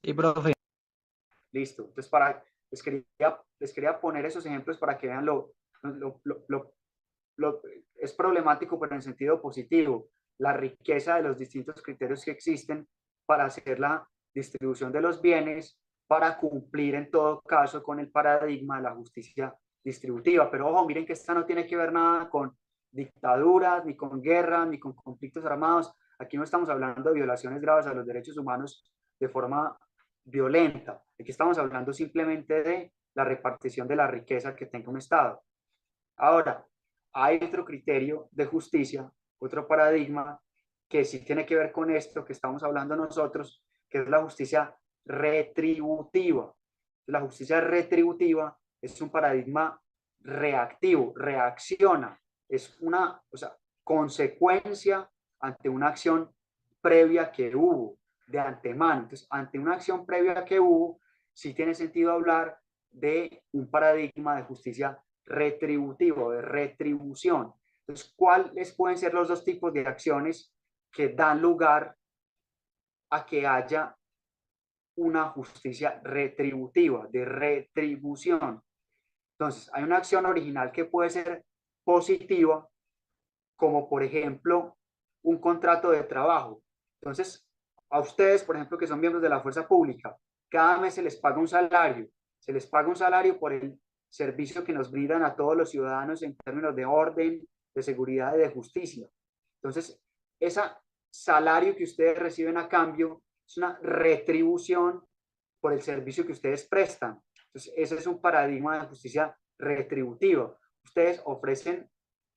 Sí, profe. Listo. Entonces, les quería poner esos ejemplos para que vean es problemático, pero en sentido positivo, la riqueza de los distintos criterios que existen para hacer la distribución de los bienes, para cumplir en todo caso con el paradigma de la justicia distributiva. Pero ojo, miren que esta no tiene que ver nada con dictaduras, ni con guerra, ni con conflictos armados. Aquí no estamos hablando de violaciones graves a los derechos humanos de forma violenta. Aquí estamos hablando simplemente de la repartición de la riqueza que tenga un Estado. Ahora, hay otro criterio de justicia, otro paradigma que sí tiene que ver con esto que estamos hablando nosotros, que es la justicia retributiva. La justicia retributiva es un paradigma reactivo, reacciona, es una, o sea, consecuencia ante una acción previa que hubo de antemano. Entonces, ante una acción previa que hubo, sí tiene sentido hablar de un paradigma de justicia retributivo, de retribución. Entonces, ¿cuáles pueden ser los dos tipos de acciones que dan lugar a que haya una justicia retributiva, de retribución? Entonces, hay una acción original que puede ser positiva, como por ejemplo un contrato de trabajo. Entonces, a ustedes, por ejemplo, que son miembros de la fuerza pública, cada mes se les paga un salario, se les paga un salario por el servicio que nos brindan a todos los ciudadanos en términos de orden, de seguridad y de justicia. Entonces, ese salario que ustedes reciben a cambio es una retribución por el servicio que ustedes prestan. Entonces, ese es un paradigma de justicia retributiva. Ustedes ofrecen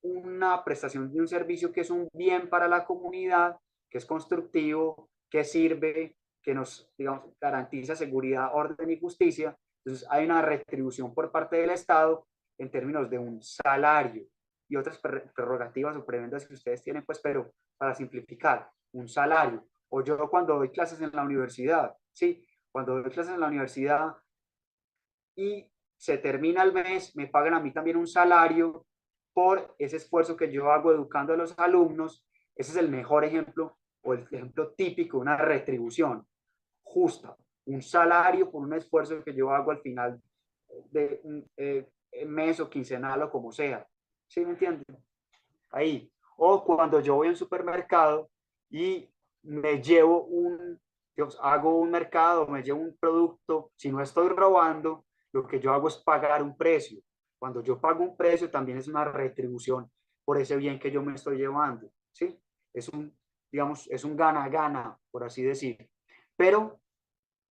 una prestación de un servicio que es un bien para la comunidad, que es constructivo, que sirve, que nos, digamos, garantiza seguridad, orden y justicia. Entonces hay una retribución por parte del Estado en términos de un salario y otras prerrogativas o prebendas que ustedes tienen, pues, pero para simplificar, un salario. O yo cuando doy clases en la universidad, ¿sí? Cuando doy clases en la universidad y se termina el mes, me pagan a mí también un salario por ese esfuerzo que yo hago educando a los alumnos. Ese es el mejor ejemplo o el ejemplo típico de una retribución justa, un salario por un esfuerzo que yo hago al final de un mes o quincenal o como sea. ¿Sí me entienden? Ahí. O cuando yo voy a un supermercado y me llevo hago un mercado, me llevo un producto, si no estoy robando, lo que yo hago es pagar un precio. Cuando yo pago un precio, también es una retribución por ese bien que yo me estoy llevando, ¿sí? Es un, digamos, es un gana-gana, por así decir. Pero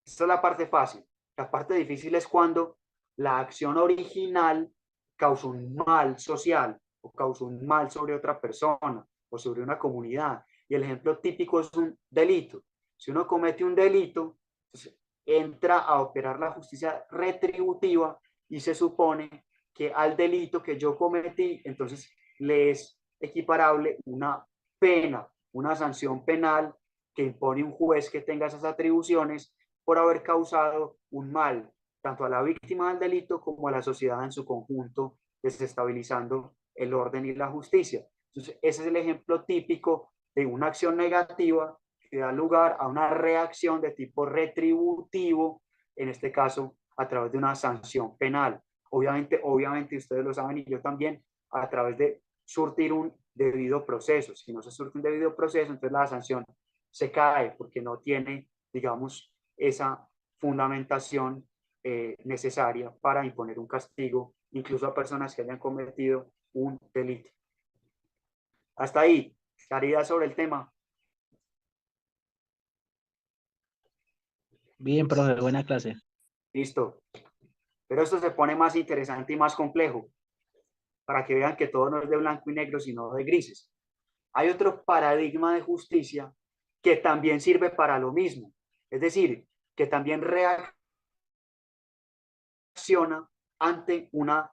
esta es la parte fácil. La parte difícil es cuando la acción original causó un mal social o causó un mal sobre otra persona o sobre una comunidad. Y el ejemplo típico es un delito. Si uno comete un delito, entonces entra a operar la justicia retributiva y se supone que al delito que yo cometí, entonces le es equiparable una pena, una sanción penal que impone un juez que tenga esas atribuciones por haber causado un mal, tanto a la víctima del delito como a la sociedad en su conjunto, desestabilizando el orden y la justicia. Entonces, ese es el ejemplo típico de una acción negativa que da lugar a una reacción de tipo retributivo, en este caso a través de una sanción penal. Obviamente ustedes lo saben y yo también, a través de surtir un debido proceso. Si no se surte un debido proceso, entonces la sanción se cae porque no tiene, digamos, esa fundamentación necesaria para imponer un castigo, incluso a personas que hayan cometido un delito. Hasta ahí, claridad sobre el tema. Bien, profe, buena clase. Listo. Pero esto se pone más interesante y más complejo, para que vean que todo no es de blanco y negro, sino de grises. Hay otro paradigma de justicia que también sirve para lo mismo. Es decir, que también reacciona ante una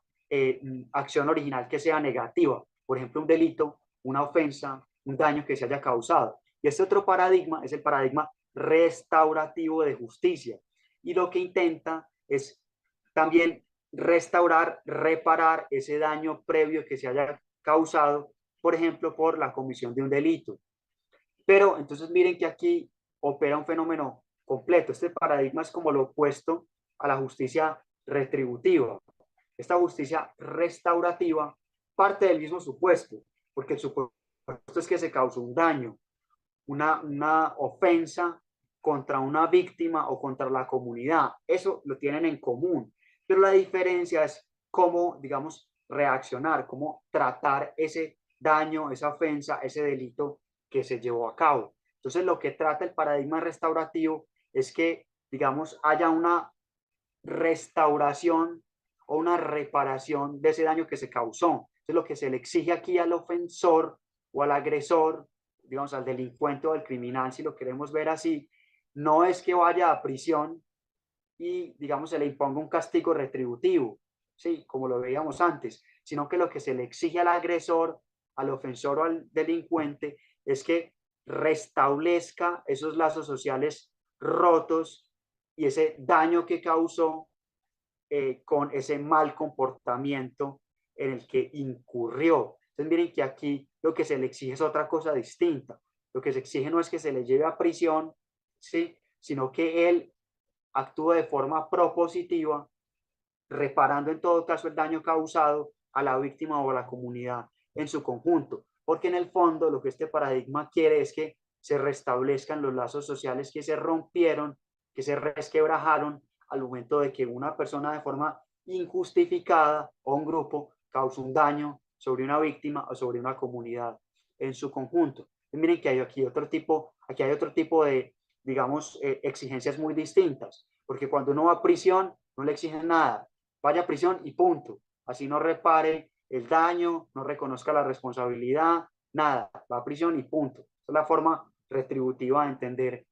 acción original que sea negativa. Por ejemplo, un delito, una ofensa, un daño que se haya causado. Y este otro paradigma es el paradigma restaurativo de justicia. Y lo que intenta es también restaurar, reparar ese daño previo que se haya causado, por ejemplo, por la comisión de un delito. Pero entonces miren que aquí opera un fenómeno completo. Este paradigma es como lo opuesto a la justicia retributiva. Esta justicia restaurativa parte del mismo supuesto, porque el supuesto es que se causó un daño, una ofensa contra una víctima o contra la comunidad. Eso lo tienen en común, pero la diferencia es cómo, digamos, reaccionar, cómo tratar ese daño, esa ofensa, ese delito que se llevó a cabo. Entonces, lo que trata el paradigma restaurativo es que, digamos, haya una restauración o una reparación de ese daño que se causó. Entonces, lo que se le exige aquí al ofensor o al agresor, digamos, al delincuente o al criminal, si lo queremos ver así, no es que vaya a prisión y, digamos, se le imponga un castigo retributivo, ¿sí? Como lo veíamos antes, sino que lo que se le exige al agresor, al ofensor o al delincuente es que restablezca esos lazos sociales rotos y ese daño que causó con ese mal comportamiento en el que incurrió. Entonces miren que aquí lo que se le exige es otra cosa distinta. Lo que se exige no es que se le lleve a prisión, ¿sí? Sino que él actúe de forma propositiva, reparando en todo caso el daño causado a la víctima o a la comunidad en su conjunto. Porque en el fondo lo que este paradigma quiere es que se restablezcan los lazos sociales que se rompieron, que se resquebrajaron al momento de que una persona de forma injustificada o un grupo causó un daño sobre una víctima o sobre una comunidad en su conjunto. Y miren que hay aquí otro tipo de, digamos, exigencias muy distintas, porque cuando uno va a prisión no le exigen nada, vaya a prisión y punto, así no repare el daño, no reconozca la responsabilidad, nada, va a prisión y punto. Esa es la forma retributiva de entender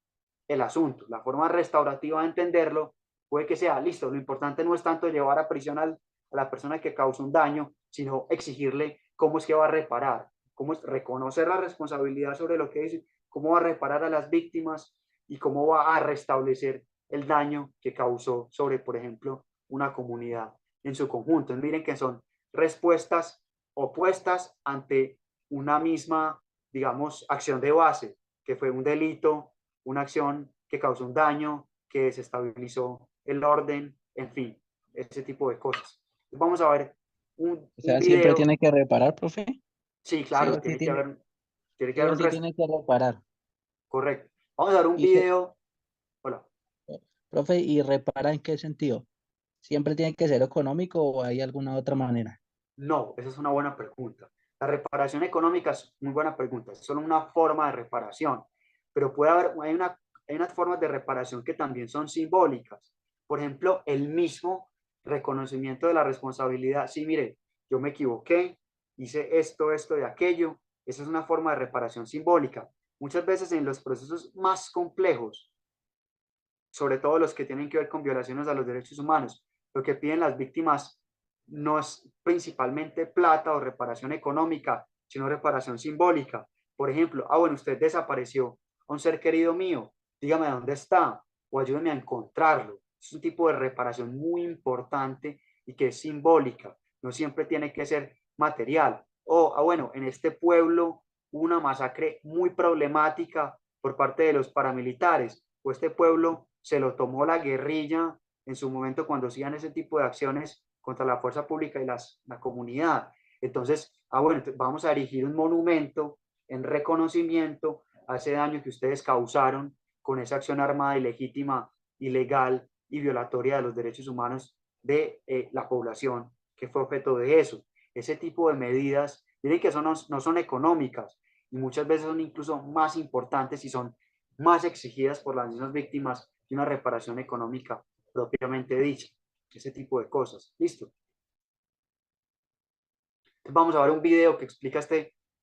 el asunto. La forma restaurativa de entenderlo puede que sea, listo, lo importante no es tanto llevar a prisión a la persona que causó un daño, sino exigirle cómo es que va a reparar, cómo es reconocer la responsabilidad sobre lo que dice, cómo va a reparar a las víctimas y cómo va a restablecer el daño que causó sobre, por ejemplo, una comunidad en su conjunto. Entonces, miren que son respuestas opuestas ante una misma, digamos, acción de base, que fue un delito, una acción que causó un daño, que desestabilizó el orden, en fin, ese tipo de cosas. Vamos a ver un O sea, siempre video. tiene que reparar, profe. Sí, Sí claro, o sí tiene, tiene que sí haber o un sí tiene que reparar. correcto. Vamos a ver un Y se, video. Hola. profe, ¿y repara en qué sentido? ¿Siempre tiene que ser económico o hay alguna otra manera? No, esa es una buena pregunta. La reparación económica es muy buena pregunta, es solo una forma de reparación, pero puede haber, hay unas formas de reparación que también son simbólicas. Por ejemplo, el mismo reconocimiento de la responsabilidad. Sí, mire, yo me equivoqué, hice esto y aquello. Esa es una forma de reparación simbólica. Muchas veces en los procesos más complejos, sobre todo los que tienen que ver con violaciones a los derechos humanos, lo que piden las víctimas no es principalmente plata o reparación económica, sino reparación simbólica. Por ejemplo, bueno, usted desapareció a un ser querido mío, dígame dónde está o ayúdeme a encontrarlo. Es un tipo de reparación muy importante y que es simbólica, no siempre tiene que ser material. O, bueno, en este pueblo hubo una masacre muy problemática por parte de los paramilitares, o este pueblo se lo tomó la guerrilla en su momento cuando hacían ese tipo de acciones contra la fuerza pública y la comunidad. Entonces, bueno, vamos a erigir un monumento en reconocimiento a ese daño que ustedes causaron con esa acción armada ilegítima ilegal y violatoria de los derechos humanos de la población que fue objeto de eso. Ese tipo de medidas, miren que no son económicas y muchas veces son incluso más importantes y son más exigidas por las mismas víctimas que una reparación económica propiamente dicha. Ese tipo de cosas. ¿Listo? Entonces vamos a ver un video que explica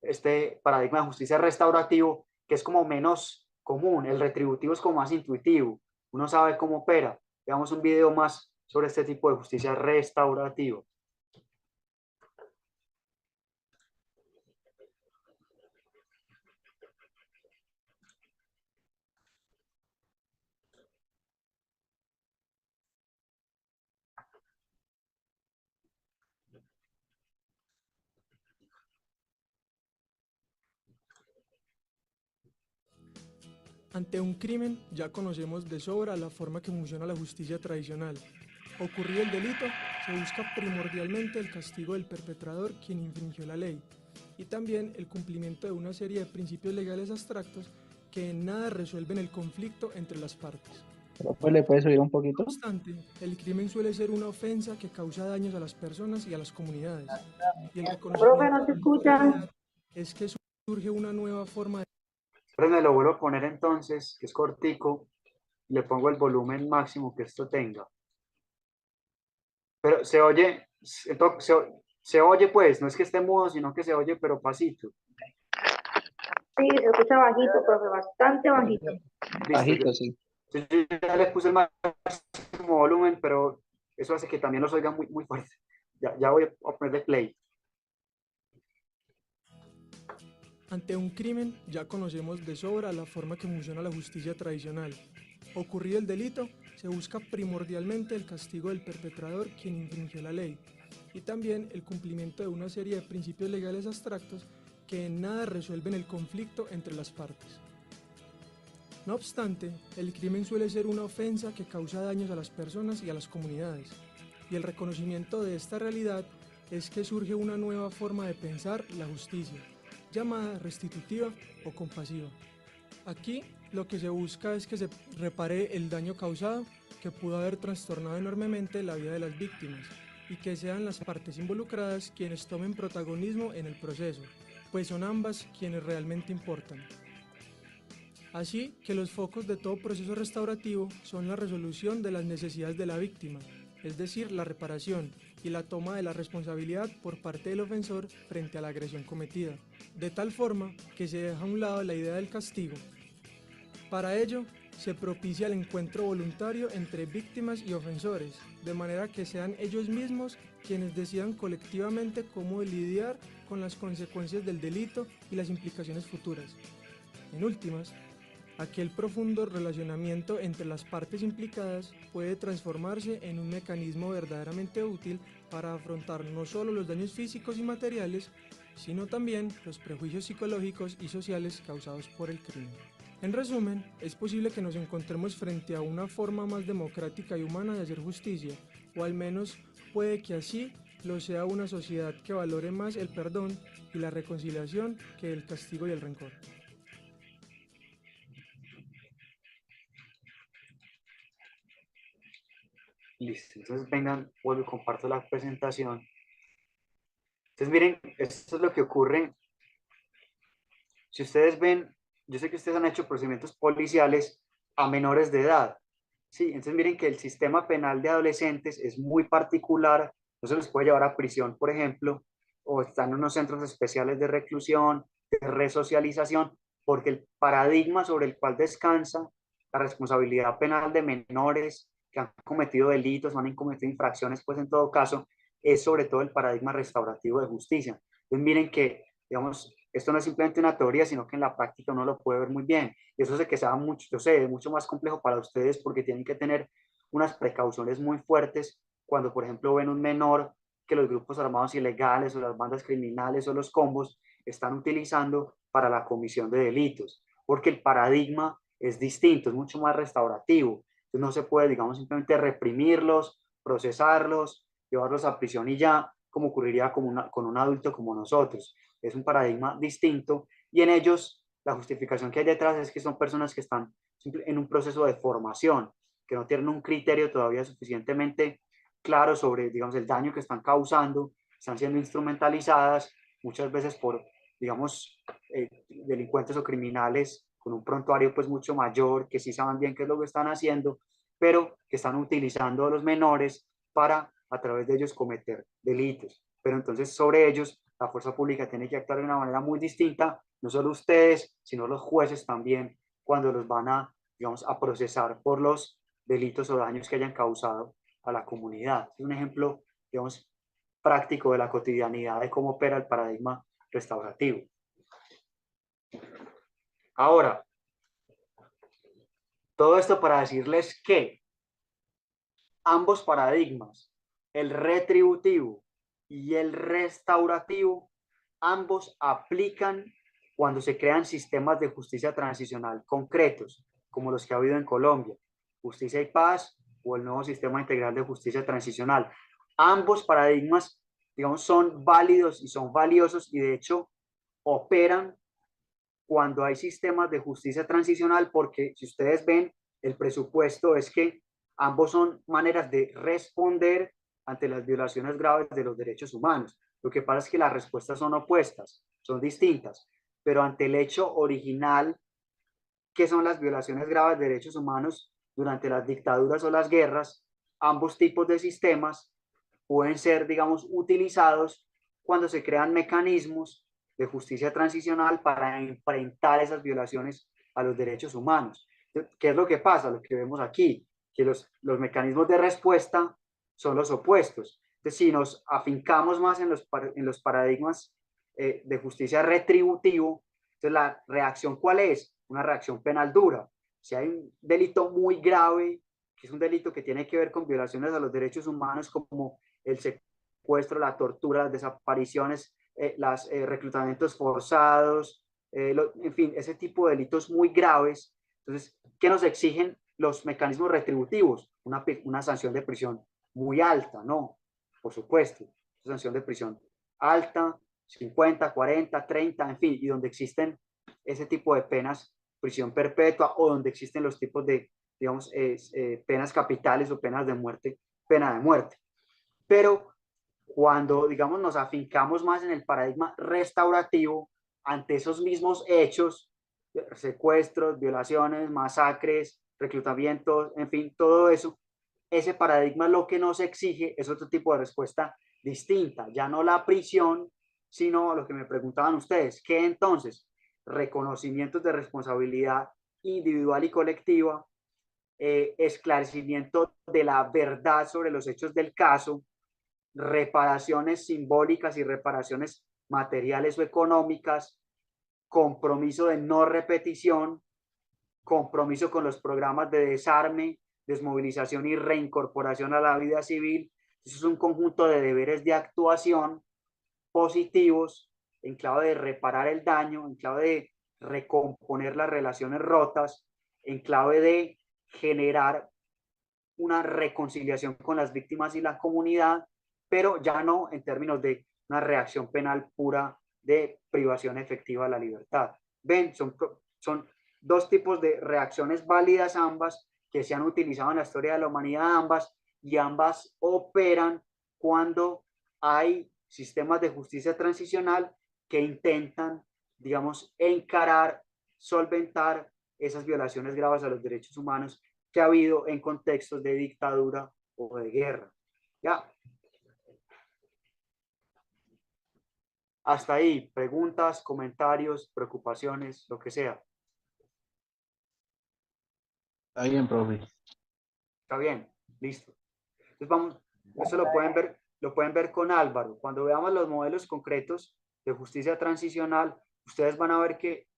este paradigma de justicia restaurativo, que es como menos común. El retributivo es como más intuitivo. Uno sabe cómo opera. Veamos un video más sobre este tipo de justicia restaurativa. Ante un crimen, ya conocemos de sobra la forma que funciona la justicia tradicional. Ocurrido el delito, se busca primordialmente el castigo del perpetrador quien infringió la ley, y también el cumplimiento de una serie de principios legales abstractos que en nada resuelven el conflicto entre las partes. Pues le puede subir un No poquito. obstante, el crimen suele ser una ofensa que causa daños a las personas y a las comunidades, y el Profe, no reconocimiento se de esta escucha. realidad es que surge una nueva forma de... Pero me lo vuelvo a poner entonces, que es cortico, le pongo el volumen máximo que esto tenga. Pero se oye, se oye pues, no es que esté mudo, sino que se oye, pero pasito. Sí, se escucha bajito, profe, bastante bajito. Listo, Bajito, sí. yo ya le puse el máximo volumen, pero eso hace que también los oiga muy, muy fuerte. Ya voy a ponerle play. Ante un crimen, ya conocemos de sobra la forma que funciona la justicia tradicional. Ocurrido el delito, se busca primordialmente el castigo del perpetrador quien infringió la ley, y también el cumplimiento de una serie de principios legales abstractos que en nada resuelven el conflicto entre las partes. No obstante, el crimen suele ser una ofensa que causa daños a las personas y a las comunidades, y el reconocimiento de esta realidad es que surge una nueva forma de pensar la justicia, llamada restitutiva o compasiva. Aquí lo que se busca es que se repare el daño causado que pudo haber trastornado enormemente la vida de las víctimas y que sean las partes involucradas quienes tomen protagonismo en el proceso, pues son ambas quienes realmente importan. Así que los focos de todo proceso restaurativo son la resolución de las necesidades de la víctima, es decir, la reparación y la toma de la responsabilidad por parte del ofensor frente a la agresión cometida, de tal forma que se deja a un lado la idea del castigo. Para ello, se propicia el encuentro voluntario entre víctimas y ofensores, de manera que sean ellos mismos quienes decidan colectivamente cómo lidiar con las consecuencias del delito y las implicaciones futuras. En últimas, aquel profundo relacionamiento entre las partes implicadas puede transformarse en un mecanismo verdaderamente útil para afrontar no solo los daños físicos y materiales, sino también los prejuicios psicológicos y sociales causados por el crimen. En resumen, es posible que nos encontremos frente a una forma más democrática y humana de hacer justicia, o al menos puede que así lo sea una sociedad que valore más el perdón y la reconciliación que el castigo y el rencor. Listo, entonces vengan, vuelvo y comparto la presentación. Entonces miren, esto es lo que ocurre. Si ustedes ven, yo sé que ustedes han hecho procedimientos policiales a menores de edad. Sí, entonces miren que el sistema penal de adolescentes es muy particular, no se les puede llevar a prisión, por ejemplo, o están en unos centros especiales de reclusión, de resocialización, porque el paradigma sobre el cual descansa la responsabilidad penal de menores que han cometido delitos o han cometido infracciones, pues en todo caso, es sobre todo el paradigma restaurativo de justicia. Entonces miren que, digamos, esto no es simplemente una teoría, sino que en la práctica uno lo puede ver muy bien. Y eso hace que sea mucho, yo sé, mucho más complejo para ustedes porque tienen que tener unas precauciones muy fuertes cuando, por ejemplo, ven un menor que los grupos armados ilegales o las bandas criminales o los combos están utilizando para la comisión de delitos, porque el paradigma es distinto, es mucho más restaurativo. Entonces no se puede, digamos, simplemente reprimirlos, procesarlos, llevarlos a prisión y ya, como ocurriría con un adulto como nosotros. Es un paradigma distinto y en ellos la justificación que hay detrás es que son personas que están en un proceso de formación que no tienen un criterio todavía suficientemente claro sobre, digamos, el daño que están causando, están siendo instrumentalizadas muchas veces por, digamos, delincuentes o criminales con un prontuario pues mucho mayor, que sí saben bien qué es lo que están haciendo, pero que están utilizando a los menores para a través de ellos cometer delitos. Pero entonces sobre ellos la fuerza pública tiene que actuar de una manera muy distinta, no solo ustedes, sino los jueces también, cuando los van a, digamos, a procesar por los delitos o daños que hayan causado a la comunidad. Es un ejemplo, digamos, práctico de la cotidianidad de cómo opera el paradigma restaurativo. Ahora, todo esto para decirles que ambos paradigmas, el retributivo y el restaurativo, ambos aplican cuando se crean sistemas de justicia transicional concretos, como los que ha habido en Colombia, Justicia y Paz o el nuevo sistema integral de justicia transicional. Ambos paradigmas, digamos, son válidos y son valiosos y de hecho operan cuando hay sistemas de justicia transicional, porque si ustedes ven, el presupuesto es que ambos son maneras de responder ante las violaciones graves de los derechos humanos. Lo que pasa es que las respuestas son opuestas, son distintas, pero ante el hecho original, que son las violaciones graves de derechos humanos durante las dictaduras o las guerras, ambos tipos de sistemas pueden ser, digamos, utilizados cuando se crean mecanismos de justicia transicional para enfrentar esas violaciones a los derechos humanos. ¿Qué es lo que pasa? Lo que vemos aquí, que los mecanismos de respuesta son los opuestos. Entonces, si nos afincamos más en los paradigmas de justicia retributivo, entonces la reacción, ¿cuál es? Una reacción penal dura. Si hay un delito muy grave, que es un delito que tiene que ver con violaciones a los derechos humanos, como el secuestro, la tortura, las desapariciones, los reclutamientos forzados, en fin, ese tipo de delitos muy graves. Entonces, ¿qué nos exigen los mecanismos retributivos? Una sanción de prisión muy alta, ¿no? Por supuesto, una sanción de prisión alta, 50, 40, 30, en fin, y donde existen ese tipo de penas, prisión perpetua, o donde existen los tipos de, digamos, penas capitales o penas de muerte, pena de muerte. Pero cuando, digamos, nos afincamos más en el paradigma restaurativo, ante esos mismos hechos, secuestros, violaciones, masacres, reclutamientos, en fin, todo eso, ese paradigma lo que nos exige es otro tipo de respuesta distinta, ya no la prisión, sino lo que me preguntaban ustedes, ¿qué entonces? Reconocimientos de responsabilidad individual y colectiva, esclarecimiento de la verdad sobre los hechos del caso, reparaciones simbólicas y reparaciones materiales o económicas, compromiso de no repetición, compromiso con los programas de desarme, desmovilización y reincorporación a la vida civil. Eso es un conjunto de deberes de actuación positivos en clave de reparar el daño, en clave de recomponer las relaciones rotas, en clave de generar una reconciliación con las víctimas y la comunidad, pero ya no en términos de una reacción penal pura de privación efectiva de la libertad. Ven, son dos tipos de reacciones válidas ambas, que se han utilizado en la historia de la humanidad ambas, y ambas operan cuando hay sistemas de justicia transicional que intentan, digamos, encarar, solventar esas violaciones graves a los derechos humanos que ha habido en contextos de dictadura o de guerra. ¿Ya? Hasta ahí, preguntas, comentarios, preocupaciones, lo que sea. Está bien, profe. Está bien, listo. Entonces vamos, eso lo pueden ver con Álvaro. Cuando veamos los modelos concretos de justicia transicional, ustedes van a ver que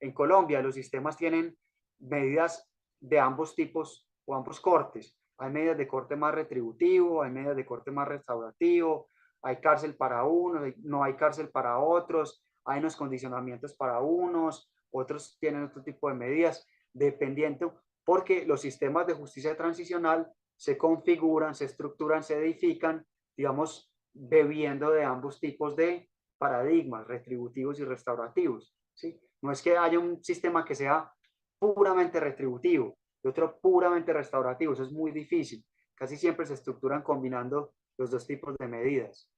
en Colombia los sistemas tienen medidas de ambos tipos o ambos cortes. Hay medidas de corte más retributivo, hay medidas de corte más restaurativo, hay cárcel para unos, no hay cárcel para otros, hay unos condicionamientos para unos, otros tienen otro tipo de medidas, dependiendo, porque los sistemas de justicia transicional se configuran, se estructuran, se edifican, digamos, bebiendo de ambos tipos de paradigmas, retributivos y restaurativos, ¿sí? No es que haya un sistema que sea puramente retributivo. y otro puramente restaurativo. Eso es muy difícil. Casi siempre se estructuran combinando los dos tipos de medidas.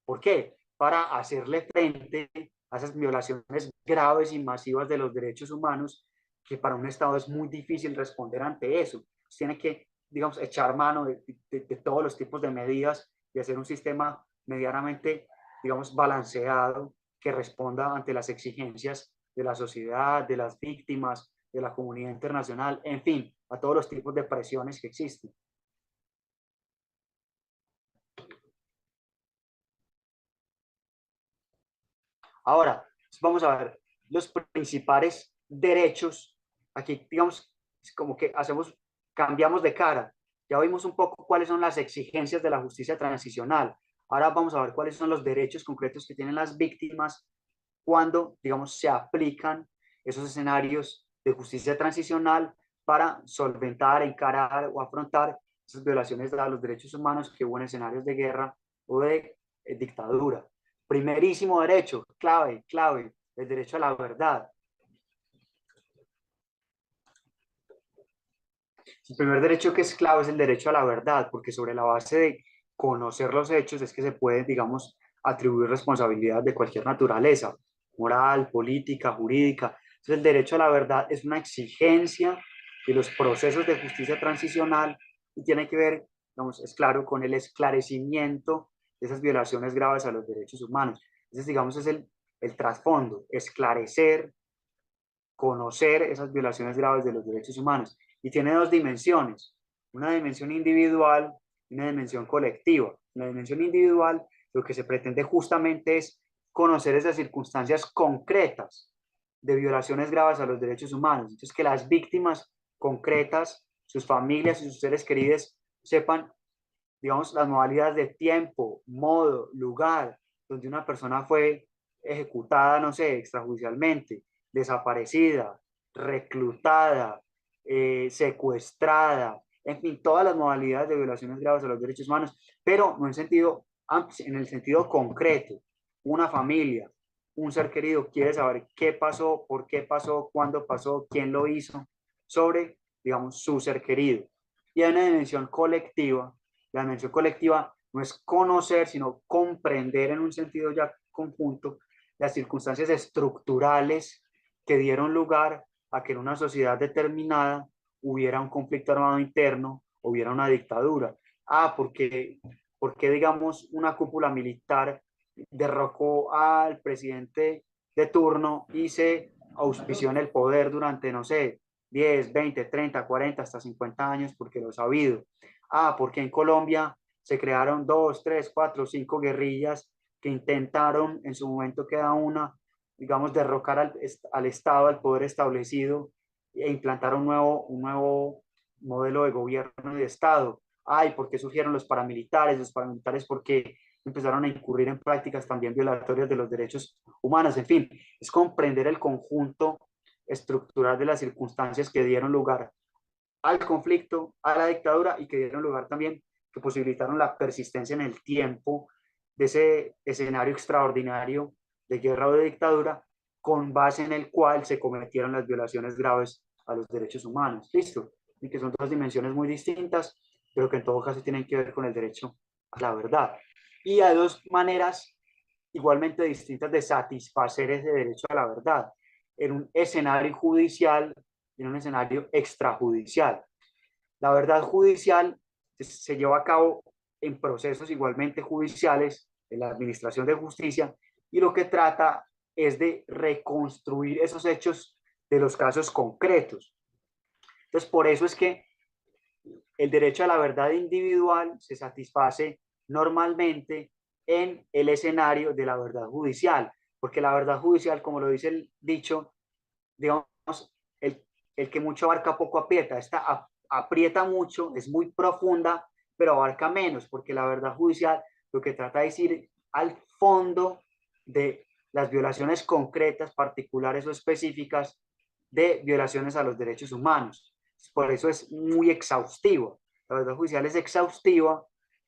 ¿Por qué? Para hacerle frente a esas violaciones graves y masivas de los derechos humanos, que para un Estado es muy difícil responder ante eso. Tiene que, digamos, echar mano de todos los tipos de medidas y hacer un sistema medianamente, digamos, balanceado que responda ante las exigencias de la sociedad, de las víctimas, de la comunidad internacional, en fin, a todos los tipos de presiones que existen. Ahora, vamos a ver los principales derechos. Aquí, digamos, es como que cambiamos de cara. Ya vimos un poco cuáles son las exigencias de la justicia transicional. Ahora vamos a ver cuáles son los derechos concretos que tienen las víctimas cuando, digamos, se aplican esos escenarios de justicia transicional para solventar, encarar o afrontar esas violaciones a los derechos humanos que hubo en escenarios de guerra o de dictadura. Primerísimo derecho, clave, el derecho a la verdad. El primer derecho que es clave es el derecho a la verdad, porque sobre la base de conocer los hechos es que se puede, digamos, atribuir responsabilidad de cualquier naturaleza, moral, política, jurídica. Entonces, el derecho a la verdad es una exigencia de los procesos de justicia transicional y tiene que ver, digamos, es claro, con el esclarecimiento de esas violaciones graves a los derechos humanos. Entonces, digamos, es el trasfondo, esclarecer, conocer esas violaciones graves de los derechos humanos. Y tiene dos dimensiones, una dimensión individual y una dimensión colectiva. En la dimensión individual, lo que se pretende justamente es conocer esas circunstancias concretas de violaciones graves a los derechos humanos. Entonces, que las víctimas concretas, sus familias y sus seres queridos sepan, digamos, las modalidades de tiempo, modo, lugar, donde una persona fue ejecutada, no sé, extrajudicialmente, desaparecida, reclutada, secuestrada, en fin, todas las modalidades de violaciones graves a los derechos humanos, pero no en el sentido concreto. Una familia, un ser querido quiere saber qué pasó, por qué pasó, cuándo pasó, quién lo hizo, sobre, digamos, su ser querido. Y hay una dimensión colectiva. La dimensión colectiva no es conocer, sino comprender en un sentido ya conjunto las circunstancias estructurales que dieron lugar a que en una sociedad determinada hubiera un conflicto armado interno, hubiera una dictadura. Porque digamos, una cúpula militar derrocó al presidente de turno y se auspició en el poder durante, no sé, 10, 20, 30, 40, hasta 50 años, porque lo he sabido. Porque en Colombia se crearon 2, 3, 4, 5 guerrillas que intentaron en su momento cada una, digamos, derrocar al Estado, al poder establecido e implantar un nuevo modelo de gobierno y de Estado. ¿Y por qué surgieron los paramilitares? Los paramilitares porque empezaron a incurrir en prácticas también violatorias de los derechos humanos. En fin, es comprender el conjunto estructural de las circunstancias que dieron lugar al conflicto, a la dictadura y que dieron lugar también, que posibilitaron la persistencia en el tiempo de ese escenario extraordinario de guerra o de dictadura, con base en el cual se cometieron las violaciones graves a los derechos humanos. ¿Listo? Y que son dos dimensiones muy distintas, pero que en todo caso tienen que ver con el derecho a la verdad. Y hay dos maneras igualmente distintas de satisfacer ese derecho a la verdad, en un escenario judicial y en un escenario extrajudicial. La verdad judicial se lleva a cabo en procesos igualmente judiciales, en la administración de justicia, y lo que trata es de reconstruir esos hechos de los casos concretos. Entonces, por eso es que el derecho a la verdad individual se satisface normalmente en el escenario de la verdad judicial, porque la verdad judicial, como lo dice el dicho, digamos, el que mucho abarca poco aprieta. Esta aprieta mucho, es muy profunda, pero abarca menos, porque la verdad judicial lo que trata es ir al fondo de las violaciones concretas, particulares o específicas de violaciones a los derechos humanos. Por eso es muy exhaustivo. La verdad judicial es exhaustiva,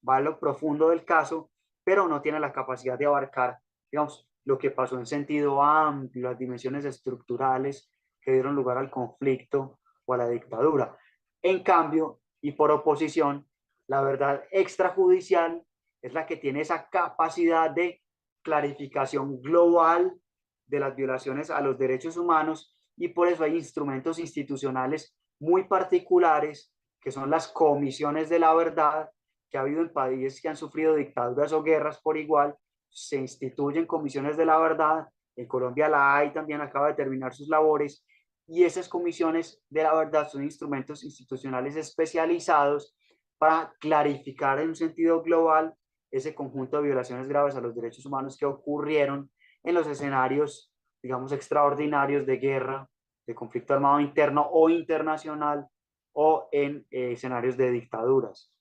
va a lo profundo del caso, pero no tiene la capacidad de abarcar, digamos, lo que pasó en sentido amplio, las dimensiones estructurales que dieron lugar al conflicto o a la dictadura. En cambio, y por oposición, la verdad extrajudicial es la que tiene esa capacidad de clarificación global de las violaciones a los derechos humanos, y por eso hay instrumentos institucionales muy particulares que son las comisiones de la verdad, que ha habido en países que han sufrido dictaduras o guerras por igual. Se instituyen comisiones de la verdad. En Colombia la hay, también acaba de terminar sus labores, y esas comisiones de la verdad son instrumentos institucionales especializados para clarificar en un sentido global ese conjunto de violaciones graves a los derechos humanos que ocurrieron en los escenarios, digamos, extraordinarios de guerra, de conflicto armado interno o internacional, o en escenarios de dictaduras.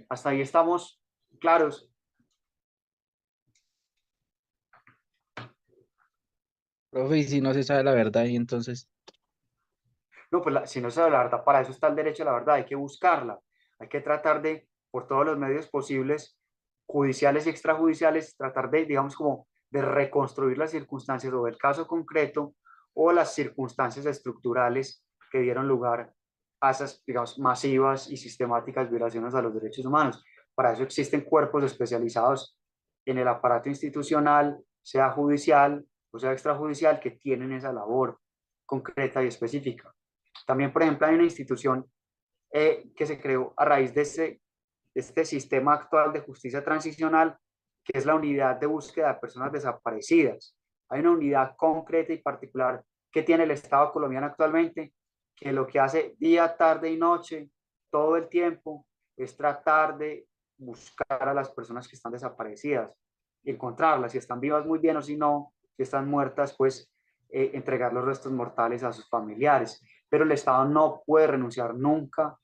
Hasta ahí estamos claros. Profe, y si no se sabe la verdad, y entonces, No, pues si no se sabe la verdad, para eso está el derecho a la verdad, hay que buscarla, hay que tratar de, por todos los medios posibles, judiciales y extrajudiciales, tratar de, digamos, como de reconstruir las circunstancias o el caso concreto o las circunstancias estructurales que dieron lugar a esas, digamos, masivas y sistemáticas violaciones a los derechos humanos. Para eso existen cuerpos especializados en el aparato institucional, sea judicial o sea extrajudicial, que tienen esa labor concreta y específica. También, por ejemplo, hay una institución que se creó a raíz de este sistema actual de justicia transicional, que es la unidad de búsqueda de personas desaparecidas. Hay una unidad concreta y particular que tiene el Estado colombiano actualmente, que lo que hace día, tarde y noche, todo el tiempo, es tratar de buscar a las personas que están desaparecidas y encontrarlas, si están vivas muy bien, o si no, si están muertas, pues entregar los restos mortales a sus familiares. Pero el Estado no puede renunciar nunca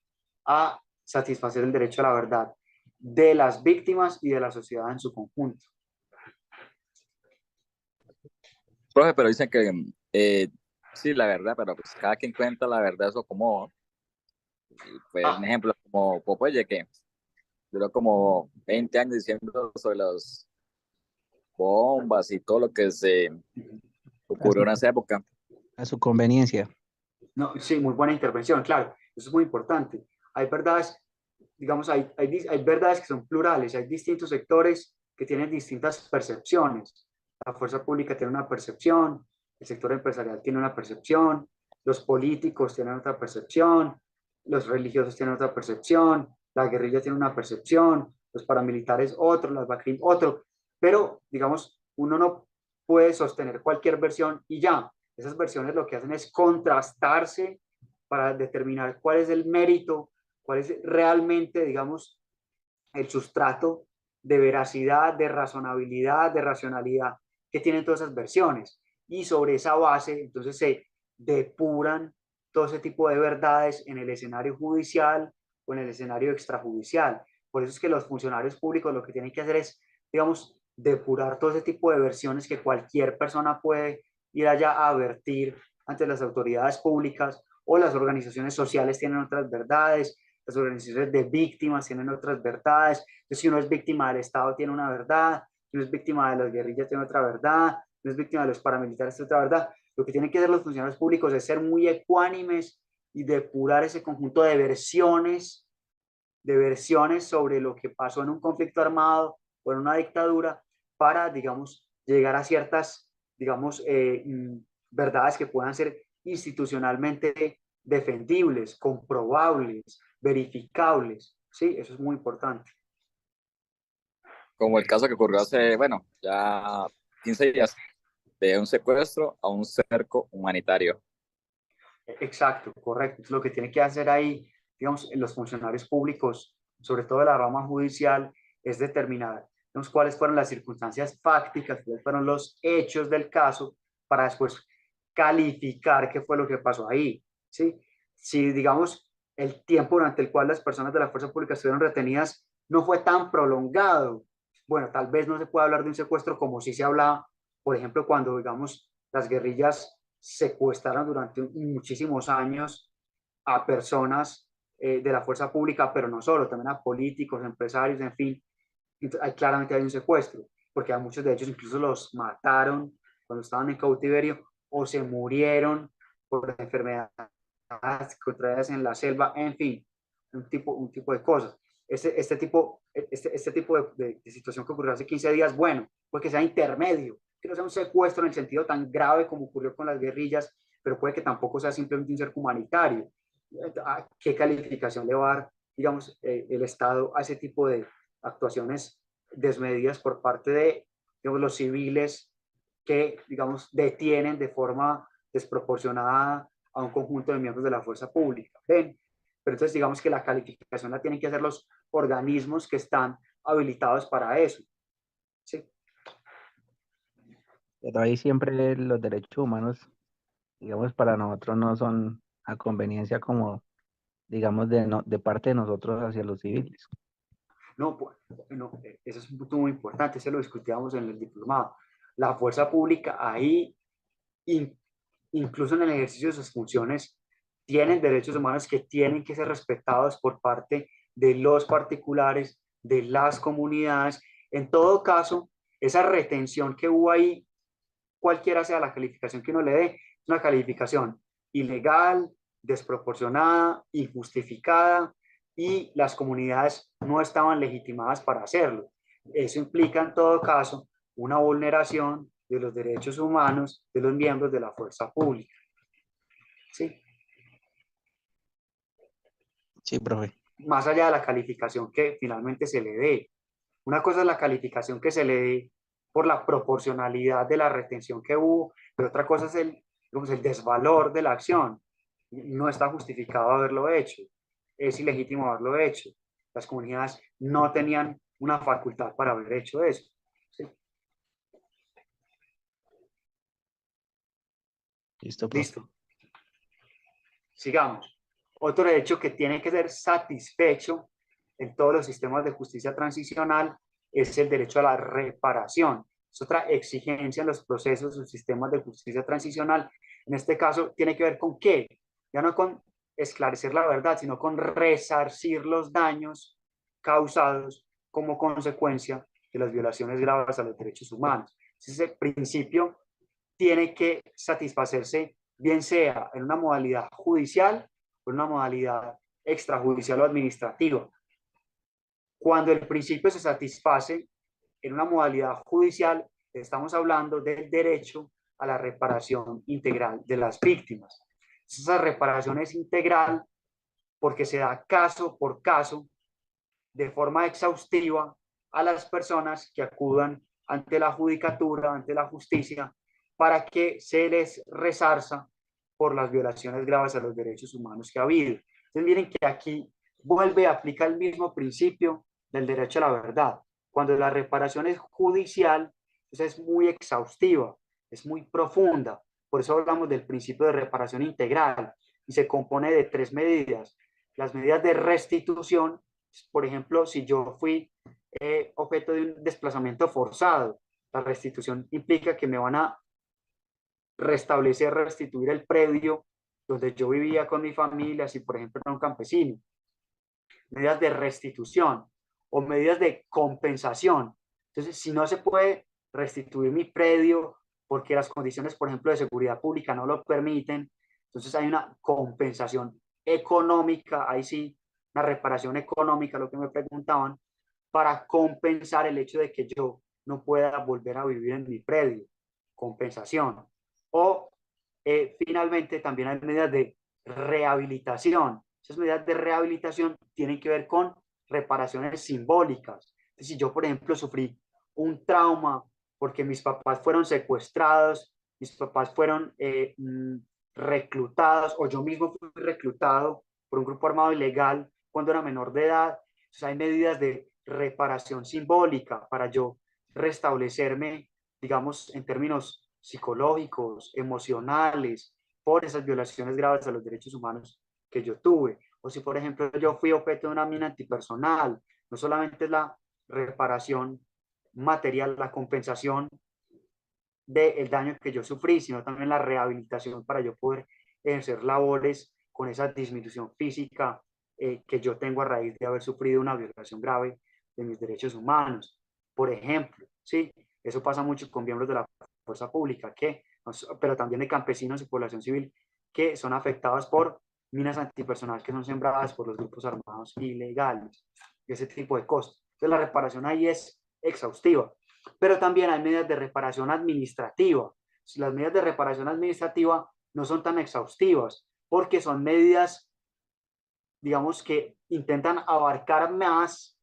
a satisfacer el derecho a la verdad de las víctimas y de la sociedad en su conjunto. Profe, pero dicen que sí, la verdad, pero pues cada quien cuenta la verdad eso como, pues un ejemplo como Popeye, que duró como 20 años diciendo sobre las bombas y todo lo que se ocurrió en esa época. a su conveniencia. No, sí, muy buena intervención, claro, eso es muy importante. Hay verdades, digamos, hay verdades que son plurales, hay distintos sectores que tienen distintas percepciones. La fuerza pública tiene una percepción, el sector empresarial tiene una percepción, los políticos tienen otra percepción, los religiosos tienen otra percepción, la guerrilla tiene una percepción, los paramilitares otro, las BACRIM otro, pero digamos, uno no puede sostener cualquier versión y ya. Esas versiones lo que hacen es contrastarse para determinar cuál es el mérito, cuál es realmente, digamos, el sustrato de veracidad, de razonabilidad, de racionalidad que tienen todas esas versiones. Y sobre esa base, entonces se depuran todo ese tipo de verdades en el escenario judicial o en el escenario extrajudicial. Por eso es que los funcionarios públicos lo que tienen que hacer es, digamos, depurar todo ese tipo de versiones que cualquier persona puede ir allá a advertir ante las autoridades públicas, o las organizaciones sociales tienen otras verdades, las organizaciones de víctimas tienen otras verdades. Entonces, si uno es víctima del Estado, tiene una verdad; si uno es víctima de las guerrillas, tiene otra verdad; si uno es víctima de los paramilitares, tiene otra verdad. Lo que tienen que hacer los funcionarios públicos es ser muy ecuánimes y depurar ese conjunto de versiones sobre lo que pasó en un conflicto armado o en una dictadura, para, digamos, llegar a ciertas, digamos, verdades que puedan ser institucionalmente defendibles, comprobables, verificables. Sí, eso es muy importante. Como el caso que ocurrió hace, bueno, ya 15 días, de un secuestro a un cerco humanitario. Exacto, correcto. Lo que tiene que hacer ahí, digamos, los funcionarios públicos, sobre todo de la rama judicial, es determinar, digamos, cuáles fueron las circunstancias fácticas, cuáles fueron los hechos del caso, para después calificar qué fue lo que pasó ahí. ¿Sí? Si, digamos, el tiempo durante el cual las personas de la fuerza pública estuvieron retenidas no fue tan prolongado, bueno, tal vez no se puede hablar de un secuestro como si se hablaba, por ejemplo, cuando, digamos, las guerrillas secuestraron durante muchísimos años a personas de la fuerza pública, pero no solo, también a políticos, empresarios, en fin. Claramente hay un secuestro, porque a muchos de ellos incluso los mataron cuando estaban en cautiverio o se murieron por enfermedades contraídas en la selva, en fin, un tipo de cosas. Este tipo de situación que ocurrió hace 15 días, bueno, pues que sea intermedio, que no sea un secuestro en el sentido tan grave como ocurrió con las guerrillas, pero puede que tampoco sea simplemente un cerco humanitario. ¿A qué calificación le va a dar, digamos, el Estado a ese tipo de actuaciones desmedidas por parte de, digamos, los civiles que, digamos, detienen de forma desproporcionada a un conjunto de miembros de la fuerza pública? ¿Ven? Pero entonces digamos que la calificación la tienen que hacer los organismos que están habilitados para eso. ¿Sí? Pero ahí siempre los derechos humanos, digamos, para nosotros no son a conveniencia como, digamos, de parte de nosotros hacia los civiles. No, pues, no, eso es un punto muy importante, eso lo discutíamos en el diplomado. La fuerza pública ahí, in, incluso en el ejercicio de sus funciones, tienen derechos humanos que tienen que ser respetados por parte de los particulares, de las comunidades. En todo caso, esa retención que hubo ahí, cualquiera sea la calificación que uno le dé, es una calificación ilegal, desproporcionada, injustificada, y las comunidades no estaban legitimadas para hacerlo. Eso implica en todo caso una vulneración de los derechos humanos de los miembros de la fuerza pública. ¿Sí? Sí, profe. Más allá de la calificación que finalmente se le dé. Una cosa es la calificación que se le dé por la proporcionalidad de la retención que hubo, pero otra cosa es el desvalor de la acción. No está justificado haberlo hecho, es ilegítimo haberlo hecho. Las comunidades no tenían una facultad para haber hecho eso. ¿Sí? Listo, profe. Listo. Sigamos. Otro derecho que tiene que ser satisfecho en todos los sistemas de justicia transicional es el derecho a la reparación. Es otra exigencia en los procesos o sistemas de justicia transicional. En este caso, tiene que ver con qué, ya no con esclarecer la verdad, sino con resarcir los daños causados como consecuencia de las violaciones graves a los derechos humanos. Ese principio tiene que satisfacerse, bien sea en una modalidad judicial o en una modalidad extrajudicial o administrativa. Cuando el principio se satisface en una modalidad judicial, estamos hablando del derecho a la reparación integral de las víctimas. Esa reparación es integral porque se da caso por caso, de forma exhaustiva, a las personas que acudan ante la judicatura, ante la justicia, para que se les resarza por las violaciones graves a los derechos humanos que ha habido. Entonces miren que aquí vuelve a aplicar el mismo principio del derecho a la verdad. Cuando la reparación es judicial, entonces es muy exhaustiva, es muy profunda. Por eso hablamos del principio de reparación integral y se compone de 3 medidas. Las medidas de restitución, por ejemplo, si yo fui objeto de un desplazamiento forzado, la restitución implica que me van a restablecer, restituir el predio donde yo vivía con mi familia, si por ejemplo era un campesino. Medidas de restitución o medidas de compensación. Entonces, si no se puede restituir mi predio porque las condiciones, por ejemplo, de seguridad pública no lo permiten, entonces hay una compensación económica, ahí sí, una reparación económica, lo que me preguntaban, para compensar el hecho de que yo no pueda volver a vivir en mi predio. Compensación. O finalmente también hay medidas de rehabilitación. Esas medidas de rehabilitación tienen que ver con reparaciones simbólicas. Entonces, si yo, por ejemplo, sufrí un trauma porque mis papás fueron secuestrados, mis papás fueron reclutados, o yo mismo fui reclutado por un grupo armado ilegal cuando era menor de edad, entonces hay medidas de reparación simbólica para yo restablecerme, digamos, en términos psicológicos, emocionales, por esas violaciones graves a los derechos humanos que yo tuve. O si, por ejemplo, yo fui objeto de una mina antipersonal, no solamente es la reparación material, la compensación del daño que yo sufrí, sino también la rehabilitación para yo poder ejercer labores con esa disminución física que yo tengo a raíz de haber sufrido una violación grave de mis derechos humanos. Por ejemplo, ¿sí? Eso pasa mucho con miembros de la fuerza pública, pero también de campesinos y población civil que son afectados por minas antipersonal que son sembradas por los grupos armados ilegales y ese tipo de cosas. Entonces la reparación ahí es exhaustiva, pero también hay medidas de reparación administrativa. Las medidas de reparación administrativa no son tan exhaustivas porque son medidas, digamos, que intentan abarcan más,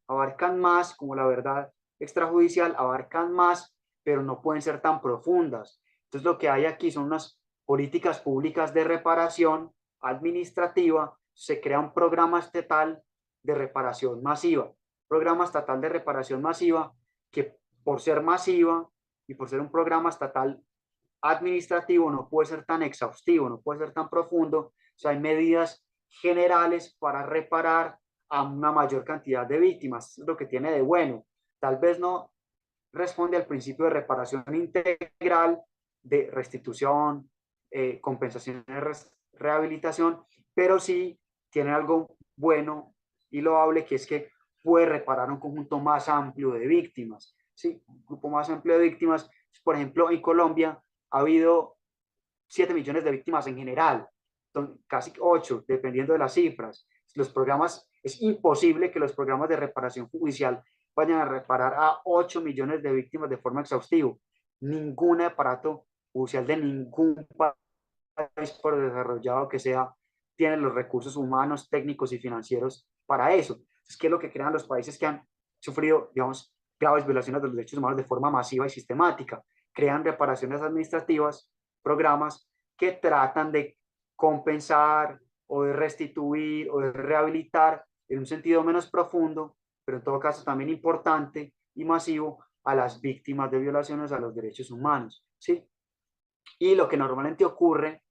como la verdad extrajudicial, abarcan más, pero no pueden ser tan profundas. Entonces lo que hay aquí son unas políticas públicas de reparación administrativa, se crea un programa estatal de reparación masiva, que por ser masiva y por ser un programa estatal administrativo no puede ser tan exhaustivo, no puede ser tan profundo, o sea, hay medidas generales para reparar a una mayor cantidad de víctimas, es lo que tiene de bueno. Tal vez no responde al principio de reparación integral, de restitución, compensación, rehabilitación, pero sí tiene algo bueno y loable, que es que puede reparar un conjunto más amplio de víctimas, ¿sí? Un grupo más amplio de víctimas. Por ejemplo, en Colombia ha habido 7 millones de víctimas en general, casi 8, dependiendo de las cifras. Los programas, es imposible que los programas de reparación judicial vayan a reparar a 8 millones de víctimas de forma exhaustiva. Ningún aparato judicial de ningún país, por desarrollado que sea, tiene los recursos humanos, técnicos y financieros para eso. Es que es lo que crean los países que han sufrido, digamos, graves violaciones de los derechos humanos de forma masiva y sistemática. Crean reparaciones administrativas, programas que tratan de compensar o de restituir o de rehabilitar en un sentido menos profundo, pero en todo caso también importante y masivo, a las víctimas de violaciones a los derechos humanos, ¿sí? Y lo que normalmente ocurre,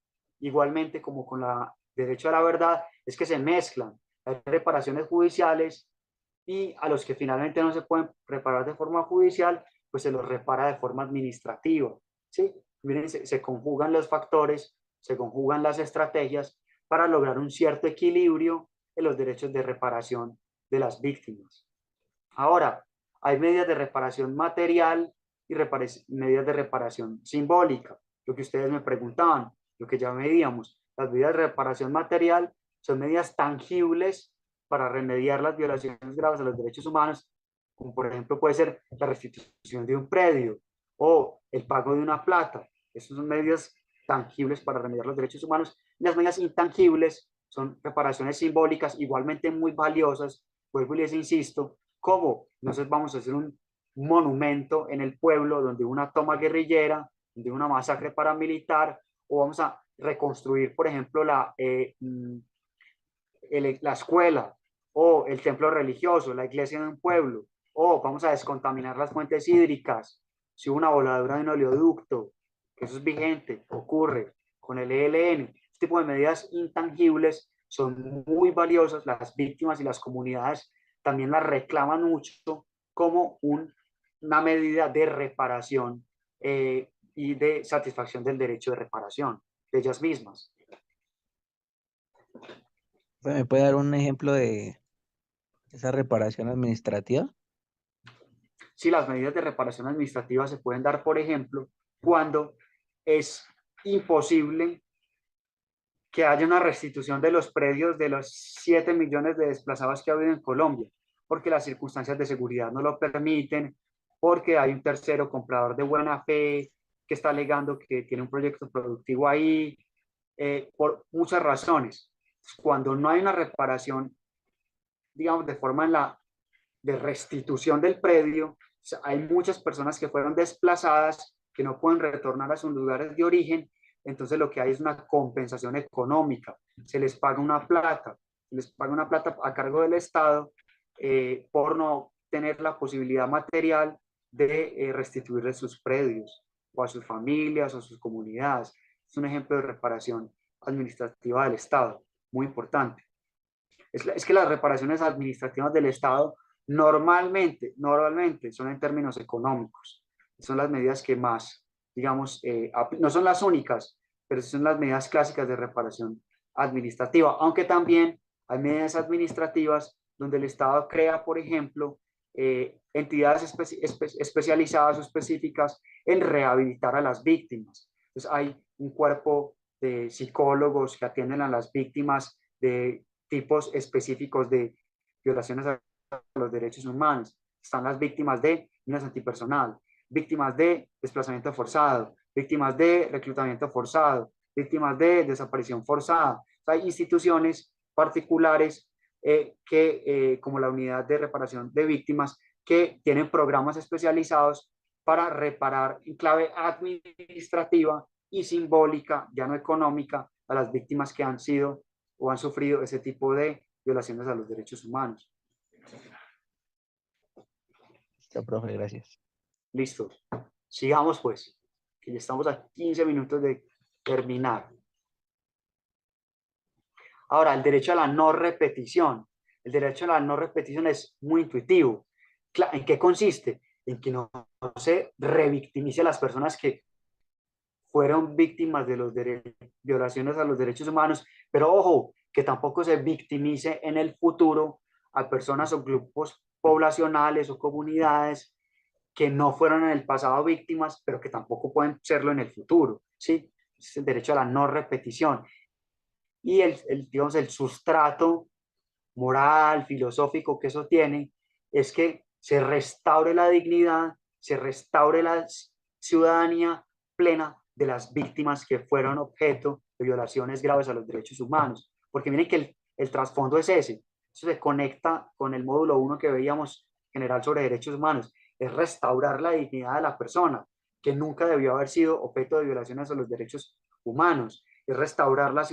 igualmente como con el derecho a la verdad, es que se mezclan las reparaciones judiciales y a los que finalmente no se pueden reparar de forma judicial, pues se los repara de forma administrativa, ¿sí? Miren, se conjugan los factores, se conjugan las estrategias para lograr un cierto equilibrio en los derechos de reparación de las víctimas. Ahora, hay medidas de reparación material y medidas de reparación simbólica, lo que ustedes me preguntaban, lo que ya medíamos. Las medidas de reparación material son medidas tangibles para remediar las violaciones graves a los derechos humanos, como por ejemplo puede ser la restitución de un predio o el pago de una plata. Esas son medidas tangibles para remediar los derechos humanos. Y las medidas intangibles son reparaciones simbólicas, igualmente muy valiosas, vuelvo y les insisto, como nosotros vamos a hacer un monumento en el pueblo donde una toma guerrillera, donde una masacre paramilitar, o vamos a reconstruir, por ejemplo, la escuela, o el templo religioso, la iglesia de un pueblo, o vamos a descontaminar las fuentes hídricas, si hubo una voladura de un oleoducto, que eso es vigente, ocurre con el ELN. Este tipo de medidas intangibles son muy valiosas, las víctimas y las comunidades también las reclaman mucho como una medida de reparación y de satisfacción del derecho de reparación de ellas mismas. ¿Me puede dar un ejemplo de esa reparación administrativa? Sí, las medidas de reparación administrativa se pueden dar, por ejemplo, cuando es imposible que haya una restitución de los predios de los 7 millones de desplazados que ha habido en Colombia, porque las circunstancias de seguridad no lo permiten, porque hay un tercero comprador de buena fe que está alegando que tiene un proyecto productivo ahí, por muchas razones. Cuando no hay una reparación, digamos, de forma de restitución del predio, hay muchas personas que fueron desplazadas, que no pueden retornar a sus lugares de origen. Entonces lo que hay es una compensación económica, se les paga una plata a cargo del Estado por no tener la posibilidad material de restituirles sus predios o a sus familias o a sus comunidades. Es un ejemplo de reparación administrativa del Estado, muy importante. Es que las reparaciones administrativas del Estado normalmente son en términos económicos. Son las medidas que más, digamos, no son las únicas, pero son las medidas clásicas de reparación administrativa, aunque también hay medidas administrativas donde el Estado crea, por ejemplo, entidades especializadas o específicas en rehabilitar a las víctimas. Entonces hay un cuerpo de psicólogos que atienden a las víctimas de tipos específicos de violaciones a los derechos humanos. Están las víctimas de minas antipersonal, víctimas de desplazamiento forzado, víctimas de reclutamiento forzado, víctimas de desaparición forzada. Hay instituciones particulares como la Unidad de Reparación de Víctimas, que tienen programas especializados para reparar en clave administrativa y simbólica, ya no económica, a las víctimas que han sido o han sufrido ese tipo de violaciones a los derechos humanos. Listo, profe, gracias. Listo. Sigamos pues, que ya estamos a 15 minutos de terminar. Ahora, el derecho a la no repetición. El derecho a la no repetición es muy intuitivo. ¿En qué consiste? En que no se revictimice a las personas que fueron víctimas de violaciones a los derechos humanos, pero ojo, que tampoco se victimice en el futuro a personas o grupos poblacionales o comunidades que no fueron en el pasado víctimas, pero que tampoco pueden serlo en el futuro, ¿sí? Es el derecho a la no repetición. Y digamos, el sustrato moral, filosófico que eso tiene, es que se restaure la dignidad, se restaure la ciudadanía plena de las víctimas que fueron objeto de violaciones graves a los derechos humanos. Porque miren que el trasfondo es ese. Eso se conecta con el módulo 1 que veíamos general sobre derechos humanos. Es restaurar la dignidad de la persona, que nunca debió haber sido objeto de violaciones a los derechos humanos. Es restaurar la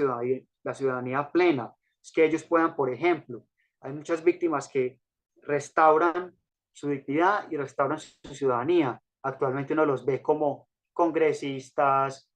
ciudadanía plena. Es que ellos puedan, por ejemplo, hay muchas víctimas que restauran su dignidad y restauran su ciudadanía. Actualmente uno los ve como congresistas,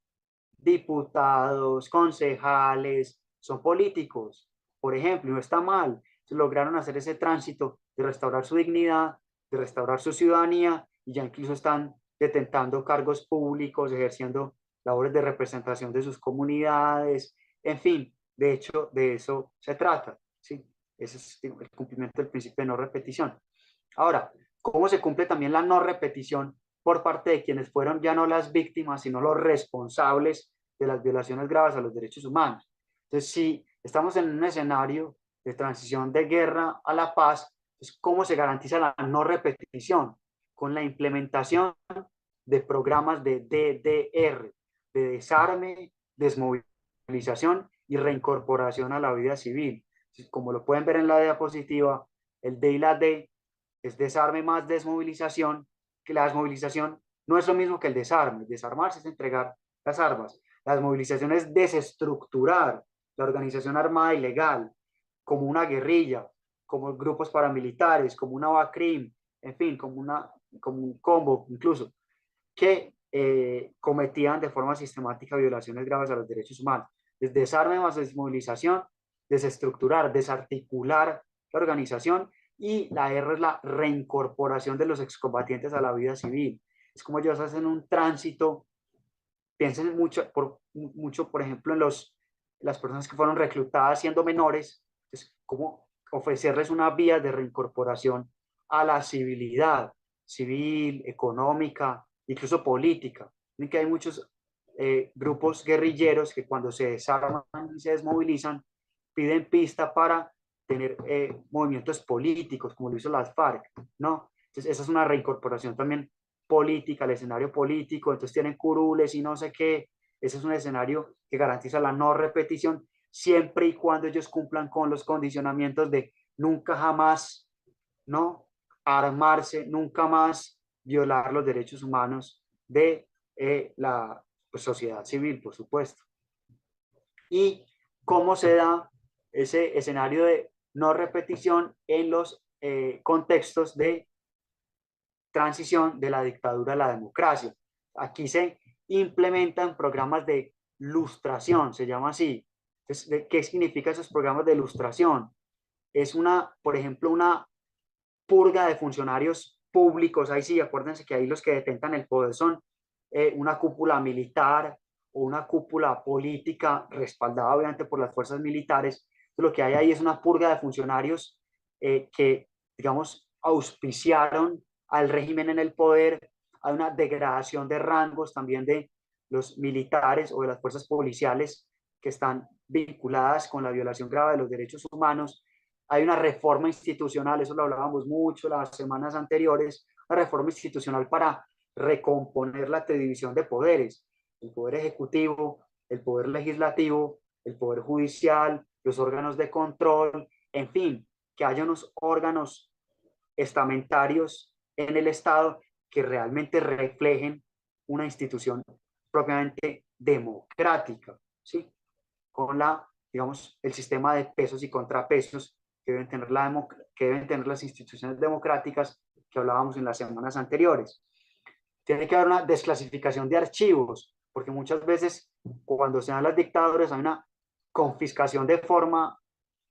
diputados, concejales, son políticos, por ejemplo, y no está mal. Lograron hacer ese tránsito de restaurar su dignidad, de restaurar su ciudadanía, y ya incluso están detentando cargos públicos, ejerciendo labores de representación de sus comunidades, en fin, de hecho, de eso se trata, ¿sí? Ese es el cumplimiento del principio de no repetición. Ahora, ¿cómo se cumple también la no repetición por parte de quienes fueron ya no las víctimas, sino los responsables de las violaciones graves a los derechos humanos? Entonces, si estamos en un escenario de transición de guerra a la paz, pues, ¿cómo se garantiza la no repetición? Con la implementación de programas de DDR, de desarme, desmovilización y reincorporación a la vida civil. Como lo pueden ver en la diapositiva, el D y la D es desarme más desmovilización, que la desmovilización no es lo mismo que el desarme. Desarmarse es entregar las armas. La desmovilización es desestructurar la organización armada ilegal, como una guerrilla, como grupos paramilitares, como una BACRIM, en fin, como un combo incluso, que cometían de forma sistemática violaciones graves a los derechos humanos. Desde desarme más desmovilización, desestructurar, desarticular la organización, y la R es la reincorporación de los excombatientes a la vida civil. Es como ellos hacen un tránsito. Piensen mucho, por ejemplo, en las personas que fueron reclutadas siendo menores, es como ofrecerles una vía de reincorporación a la civilidad, civil, económica, incluso política. Ven que hay muchos grupos guerrilleros que cuando se desarman y se desmovilizan, piden pista para tener movimientos políticos, como lo hizo las FARC, ¿no? Entonces, esa es una reincorporación también política, el escenario político. Entonces tienen curules y no sé qué. Ese es un escenario que garantiza la no repetición, siempre y cuando ellos cumplan con los condicionamientos de nunca jamás, ¿no?, armarse, nunca más violar los derechos humanos de la sociedad civil, por supuesto. Y cómo se da ese escenario de no repetición en los contextos de transición de la dictadura a la democracia. Aquí se implementan programas de lustración, se llama así. Entonces, ¿qué significa esos programas de lustración? Es por ejemplo, una purga de funcionarios públicos. Ahí sí, acuérdense que ahí los que detentan el poder son una cúpula militar o una cúpula política respaldada obviamente por las fuerzas militares. Entonces, lo que hay ahí es una purga de funcionarios que, digamos, auspiciaron al régimen en el poder. Hay una degradación de rangos también de los militares o de las fuerzas policiales que están vinculadas con la violación grave de los derechos humanos. Hay una reforma institucional, eso lo hablábamos mucho las semanas anteriores, una reforma institucional para recomponer la división de poderes, el poder ejecutivo, el poder legislativo, el poder judicial, los órganos de control, en fin, que haya unos órganos estamentarios en el Estado que realmente reflejen una institución propiamente democrática, ¿sí? Con la, digamos, el sistema de pesos y contrapesos que deben tener, que deben tener las instituciones democráticas que hablábamos en las semanas anteriores. Tiene que haber una desclasificación de archivos, porque muchas veces cuando se dan las dictaduras hay una confiscación de forma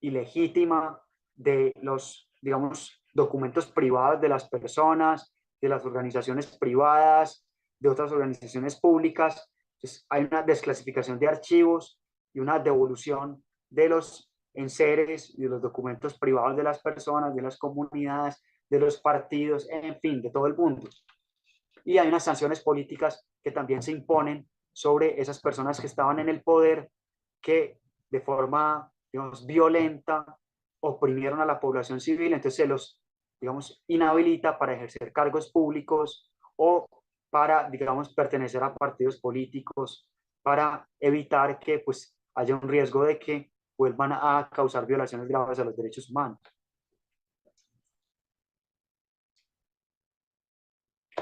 ilegítima de los, digamos, documentos privados de las personas, de las organizaciones privadas, de otras organizaciones públicas. Entonces, hay una desclasificación de archivos y una devolución de los enseres y de los documentos privados de las personas, de las comunidades, de los partidos, en fin, de todo el mundo. Y hay unas sanciones políticas que también se imponen sobre esas personas que estaban en el poder, que de forma, digamos, violenta oprimieron a la población civil, entonces se los, digamos, inhabilita para ejercer cargos públicos o para, digamos, pertenecer a partidos políticos, para evitar que, pues, haya un riesgo de que vuelvan a causar violaciones graves a los derechos humanos.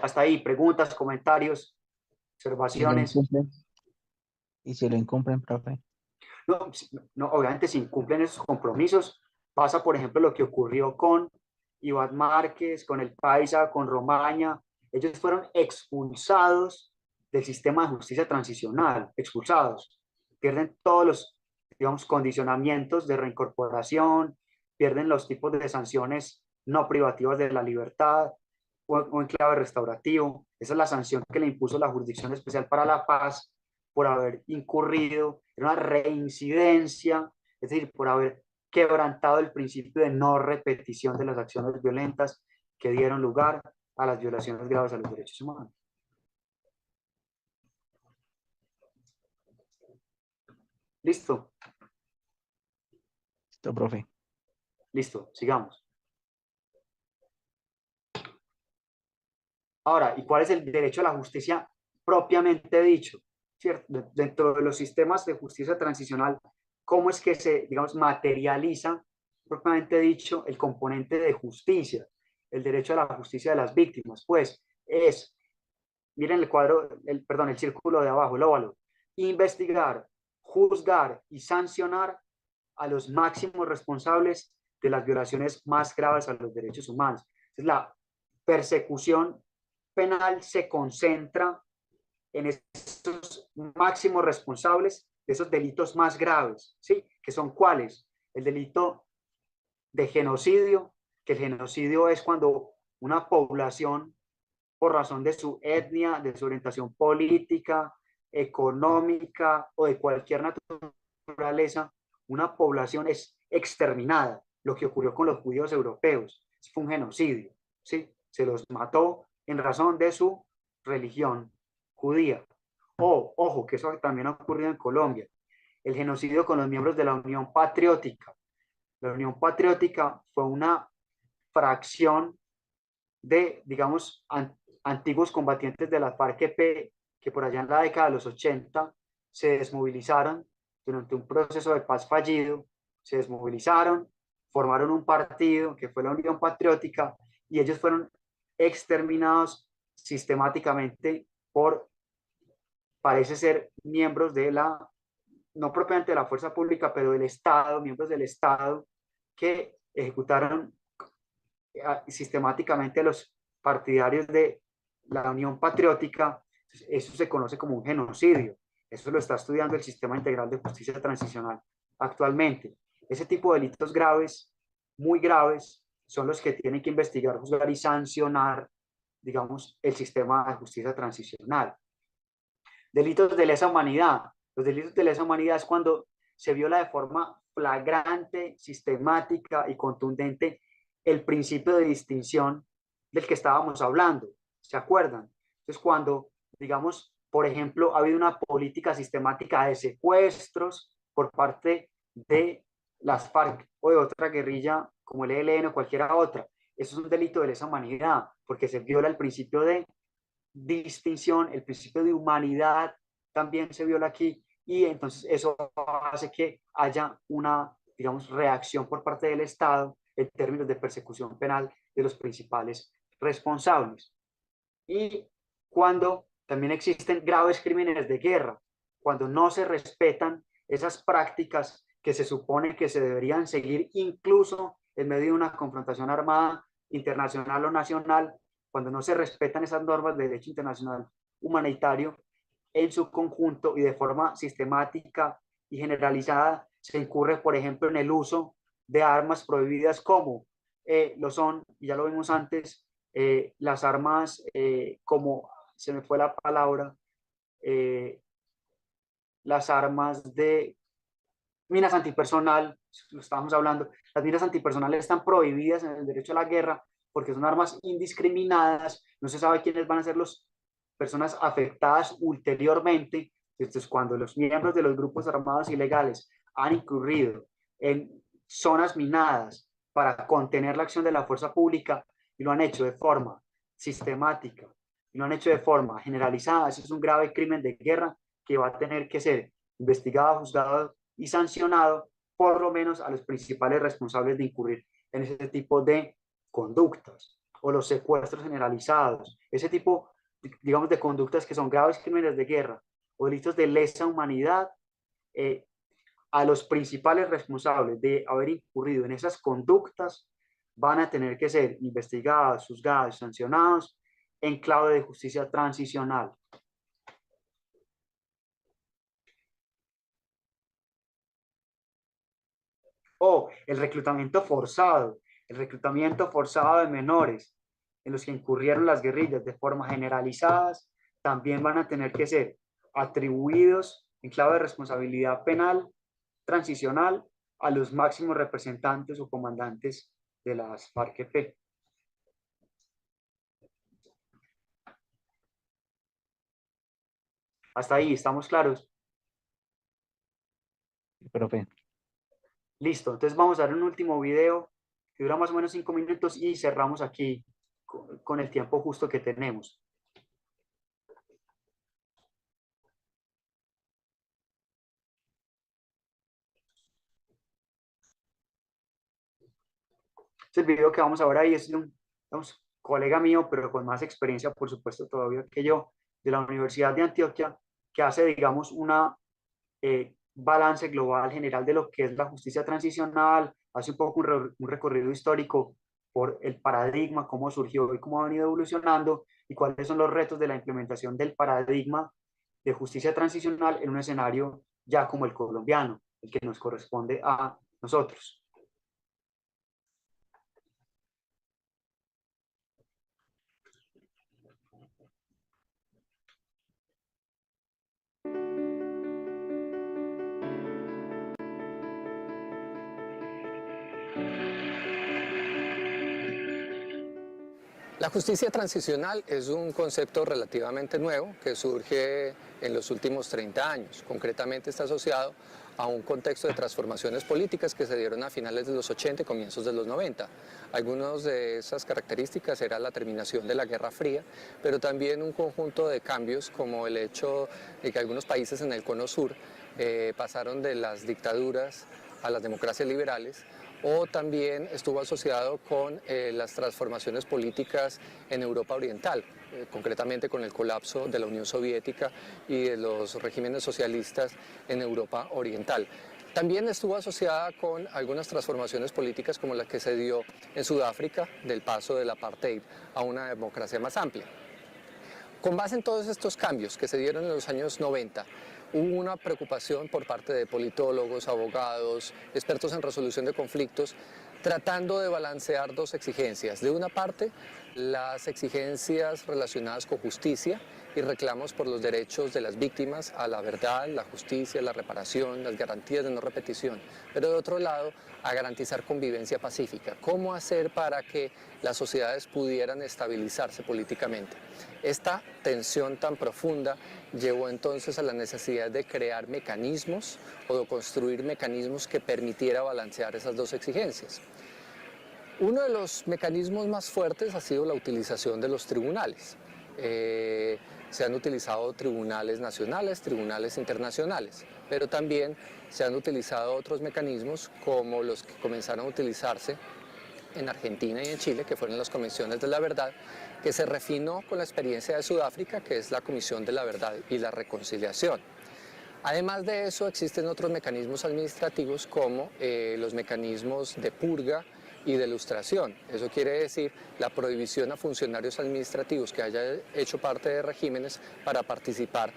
Hasta ahí, preguntas, comentarios, observaciones. ¿Y si lo incumplen, profe? No, no, obviamente si incumplen esos compromisos, pasa por ejemplo lo que ocurrió con Iván Márquez, con el Paisa, con Romaña. Ellos fueron expulsados del sistema de justicia transicional, expulsados. Pierden todos los, digamos, condicionamientos de reincorporación, pierden los tipos de sanciones no privativas de la libertad o en clave restaurativo. Esa es la sanción que le impuso la Jurisdicción Especial para la Paz por haber incurrido en una reincidencia, es decir, por haber quebrantado el principio de no repetición de las acciones violentas que dieron lugar a las violaciones graves a los derechos humanos. ¿Listo? Listo, profe. Listo, sigamos. Ahora, ¿y cuál es el derecho a la justicia propiamente dicho? ¿Cierto? Dentro de los sistemas de justicia transicional, ¿cómo es que se, digamos, materializa propiamente dicho el componente de justicia, el derecho a la justicia de las víctimas? Pues es, miren el cuadro, perdón, el círculo de abajo, el óvalo, investigar, juzgar y sancionar a los máximos responsables de las violaciones más graves a los derechos humanos. Es la persecución penal se concentra en esos máximos responsables de esos delitos más graves, ¿sí? ¿Que son cuáles? El delito de genocidio, que el genocidio es cuando una población, por razón de su etnia, de su orientación política, económica o de cualquier naturaleza, una población es exterminada. Lo que ocurrió con los judíos europeos fue un genocidio, ¿sí? Se los mató en razón de su religión judía. Ojo, que eso también ha ocurrido en Colombia, el genocidio con los miembros de la Unión Patriótica. La Unión Patriótica fue una fracción de, digamos, antiguos combatientes de la FARC-EP que por allá en la década de los 80 se desmovilizaron durante un proceso de paz fallido, se desmovilizaron, formaron un partido que fue la Unión Patriótica y ellos fueron exterminados sistemáticamente por, parece ser, miembros de la, no propiamente de la fuerza pública, pero del Estado, miembros del Estado, que ejecutaron sistemáticamente a los partidarios de la Unión Patriótica. Eso se conoce como un genocidio. Eso lo está estudiando el Sistema Integral de Justicia Transicional actualmente. Ese tipo de delitos graves, muy graves, son los que tienen que investigar, juzgar y sancionar, digamos, el sistema de justicia transicional. Delitos de lesa humanidad. Los delitos de lesa humanidad es cuando se viola de forma flagrante, sistemática y contundente el principio de distinción del que estábamos hablando, ¿se acuerdan? Entonces, cuando, digamos, por ejemplo, ha habido una política sistemática de secuestros por parte de las FARC o de otra guerrilla como el ELN o cualquiera otra, eso es un delito de lesa humanidad, porque se viola el principio de distinción, el principio de humanidad también se viola aquí, y entonces eso hace que haya una, digamos, reacción por parte del Estado en términos de persecución penal de los principales responsables. Y cuando también existen graves crímenes de guerra, cuando no se respetan esas prácticas que se supone que se deberían seguir incluso en medio de una confrontación armada internacional o nacional, cuando no se respetan esas normas de derecho internacional humanitario en su conjunto y de forma sistemática y generalizada, se incurre, por ejemplo, en el uso de armas prohibidas como lo son, y ya lo vimos antes, las armas, como se me fue la palabra, las armas de minas antipersonal, lo estábamos hablando, las minas antipersonales están prohibidas en el derecho a la guerra porque son armas indiscriminadas, no se sabe quiénes van a ser las personas afectadas ulteriormente. Entonces, cuando los miembros de los grupos armados ilegales han incurrido en zonas minadas para contener la acción de la fuerza pública y lo han hecho de forma sistemática y lo han hecho de forma generalizada, eso es un grave crimen de guerra que va a tener que ser investigado, juzgado y sancionado, por lo menos a los principales responsables de incurrir en ese tipo de conductas, o los secuestros generalizados, ese tipo, digamos, de conductas que son graves crímenes de guerra o delitos de lesa humanidad. A los principales responsables de haber incurrido en esas conductas van a tener que ser investigados, juzgados, sancionados en clave de justicia transicional. O el reclutamiento forzado de menores en los que incurrieron las guerrillas de forma generalizadas, también van a tener que ser atribuidos en clave de responsabilidad penal transicional a los máximos representantes o comandantes de las FARC-EP. Hasta ahí, ¿estamos claros? Profe. Listo, entonces vamos a dar un último video que dura más o menos 5 minutos y cerramos aquí con el tiempo justo que tenemos. El video que vamos a ver ahí es de un, digamos, colega mío, pero con más experiencia, por supuesto, todavía que yo, de la Universidad de Antioquia, que hace, digamos, una balance global general de lo que es la justicia transicional, hace un poco un recorrido histórico por el paradigma, cómo surgió y cómo ha venido evolucionando, y cuáles son los retos de la implementación del paradigma de justicia transicional en un escenario ya como el colombiano, el que nos corresponde a nosotros. La justicia transicional es un concepto relativamente nuevo que surge en los últimos 30 años. Concretamente está asociado a un contexto de transformaciones políticas que se dieron a finales de los 80 y comienzos de los 90. Algunas de esas características era la terminación de la Guerra Fría, pero también un conjunto de cambios como el hecho de que algunos países en el Cono Sur pasaron de las dictaduras a las democracias liberales, o también estuvo asociado con las transformaciones políticas en Europa Oriental, concretamente con el colapso de la Unión Soviética y de los regímenes socialistas en Europa Oriental. También estuvo asociada con algunas transformaciones políticas como la que se dio en Sudáfrica, del paso del apartheid a una democracia más amplia. Con base en todos estos cambios que se dieron en los años 90, hubo una preocupación por parte de politólogos, abogados, expertos en resolución de conflictos, tratando de balancear dos exigencias. De una parte, las exigencias relacionadas con justicia y reclamos por los derechos de las víctimas a la verdad, la justicia, la reparación, las garantías de no repetición, pero de otro lado a garantizar convivencia pacífica. ¿Cómo hacer para que las sociedades pudieran estabilizarse políticamente? Esta tensión tan profunda llevó entonces a la necesidad de crear mecanismos o de construir mecanismos que permitiera balancear esas dos exigencias. Uno de los mecanismos más fuertes ha sido la utilización de los tribunales. Se han utilizado tribunales nacionales, tribunales internacionales, pero también se han utilizado otros mecanismos como los que comenzaron a utilizarse en Argentina y en Chile, que fueron las comisiones de la verdad, que se refinó con la experiencia de Sudáfrica, que es la Comisión de la Verdad y la Reconciliación. Además de eso, existen otros mecanismos administrativos como los mecanismos de purga y de lustración. Eso quiere decir la prohibición a funcionarios administrativos que hayan hecho parte de regímenes para participar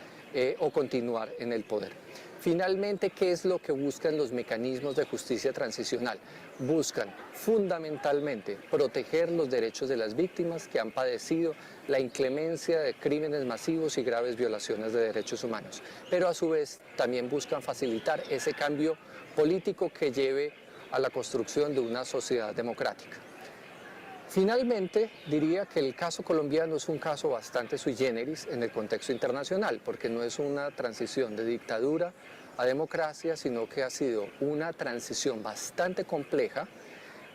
o continuar en el poder. Finalmente, ¿qué es lo que buscan los mecanismos de justicia transicional? Buscan fundamentalmente proteger los derechos de las víctimas que han padecido la inclemencia de crímenes masivos y graves violaciones de derechos humanos, pero a su vez también buscan facilitar ese cambio político que lleve a la construcción de una sociedad democrática. Finalmente, diría que el caso colombiano es un caso bastante sui generis en el contexto internacional, porque no es una transición de dictadura a democracia, sino que ha sido una transición bastante compleja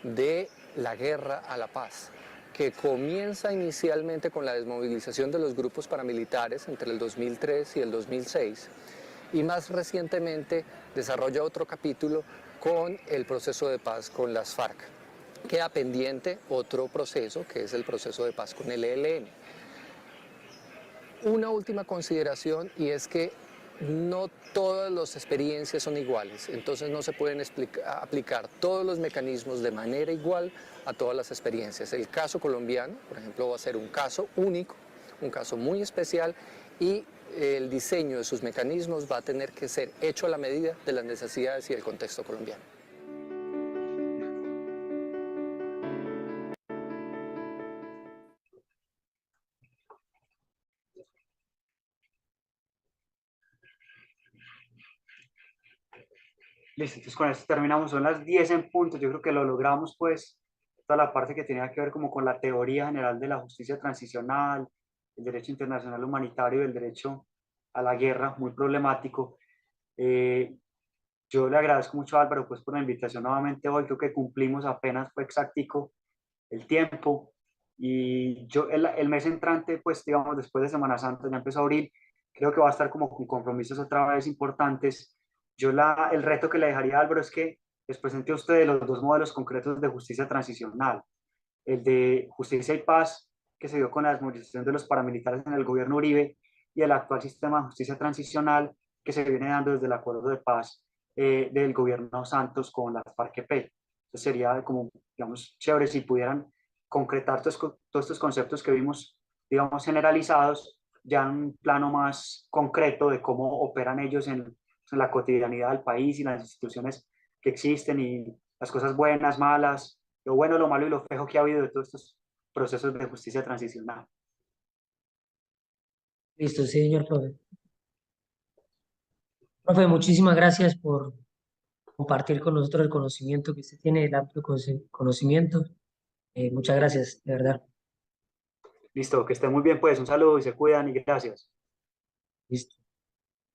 de la guerra a la paz, que comienza inicialmente con la desmovilización de los grupos paramilitares entre el 2003 y el 2006, y más recientemente desarrolla otro capítulo con el proceso de paz con las FARC. Queda pendiente otro proceso, que es el proceso de paz con el ELN. Una última consideración, y es que no todas las experiencias son iguales, entonces no se pueden aplicar todos los mecanismos de manera igual a todas las experiencias. El caso colombiano, por ejemplo, va a ser un caso único, un caso muy especial, y el diseño de sus mecanismos va a tener que ser hecho a la medida de las necesidades y el contexto colombiano. Listo, entonces con esto terminamos, son las 10 en punto, yo creo que lo logramos pues, toda la parte que tenía que ver como con la teoría general de la justicia transicional, el derecho internacional humanitario y el derecho a la guerra, muy problemático. Yo le agradezco mucho a Álvaro pues por la invitación nuevamente hoy, creo que cumplimos apenas, fue exactico el tiempo, y yo el mes entrante pues digamos después de Semana Santa, ya empezó abril, creo que va a estar como con compromisos otra vez importantes. Yo el reto que le dejaría a Álvaro es que les presente a ustedes los dos modelos concretos de justicia transicional, el de justicia y paz que se dio con la desmovilización de los paramilitares en el gobierno Uribe, y el actual sistema de justicia transicional que se viene dando desde el acuerdo de paz del gobierno Santos con las FARC-EP. Entonces sería como, digamos, chévere si pudieran concretar todos estos conceptos que vimos, digamos, generalizados, ya en un plano más concreto de cómo operan ellos en la cotidianidad del país y las instituciones que existen, y las cosas buenas, malas, lo bueno, lo malo y lo feo que ha habido de todos estos procesos de justicia transicional. Listo, sí, señor profe. Profe, muchísimas gracias por compartir con nosotros el conocimiento que usted tiene, el amplio conocimiento. Muchas gracias, de verdad. Listo, que estén muy bien pues, un saludo y se cuidan y gracias. Listo.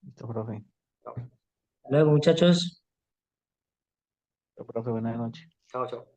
Listo, profe. Hasta luego, muchachos. Listo, profe, buenas noches. Chao, chao.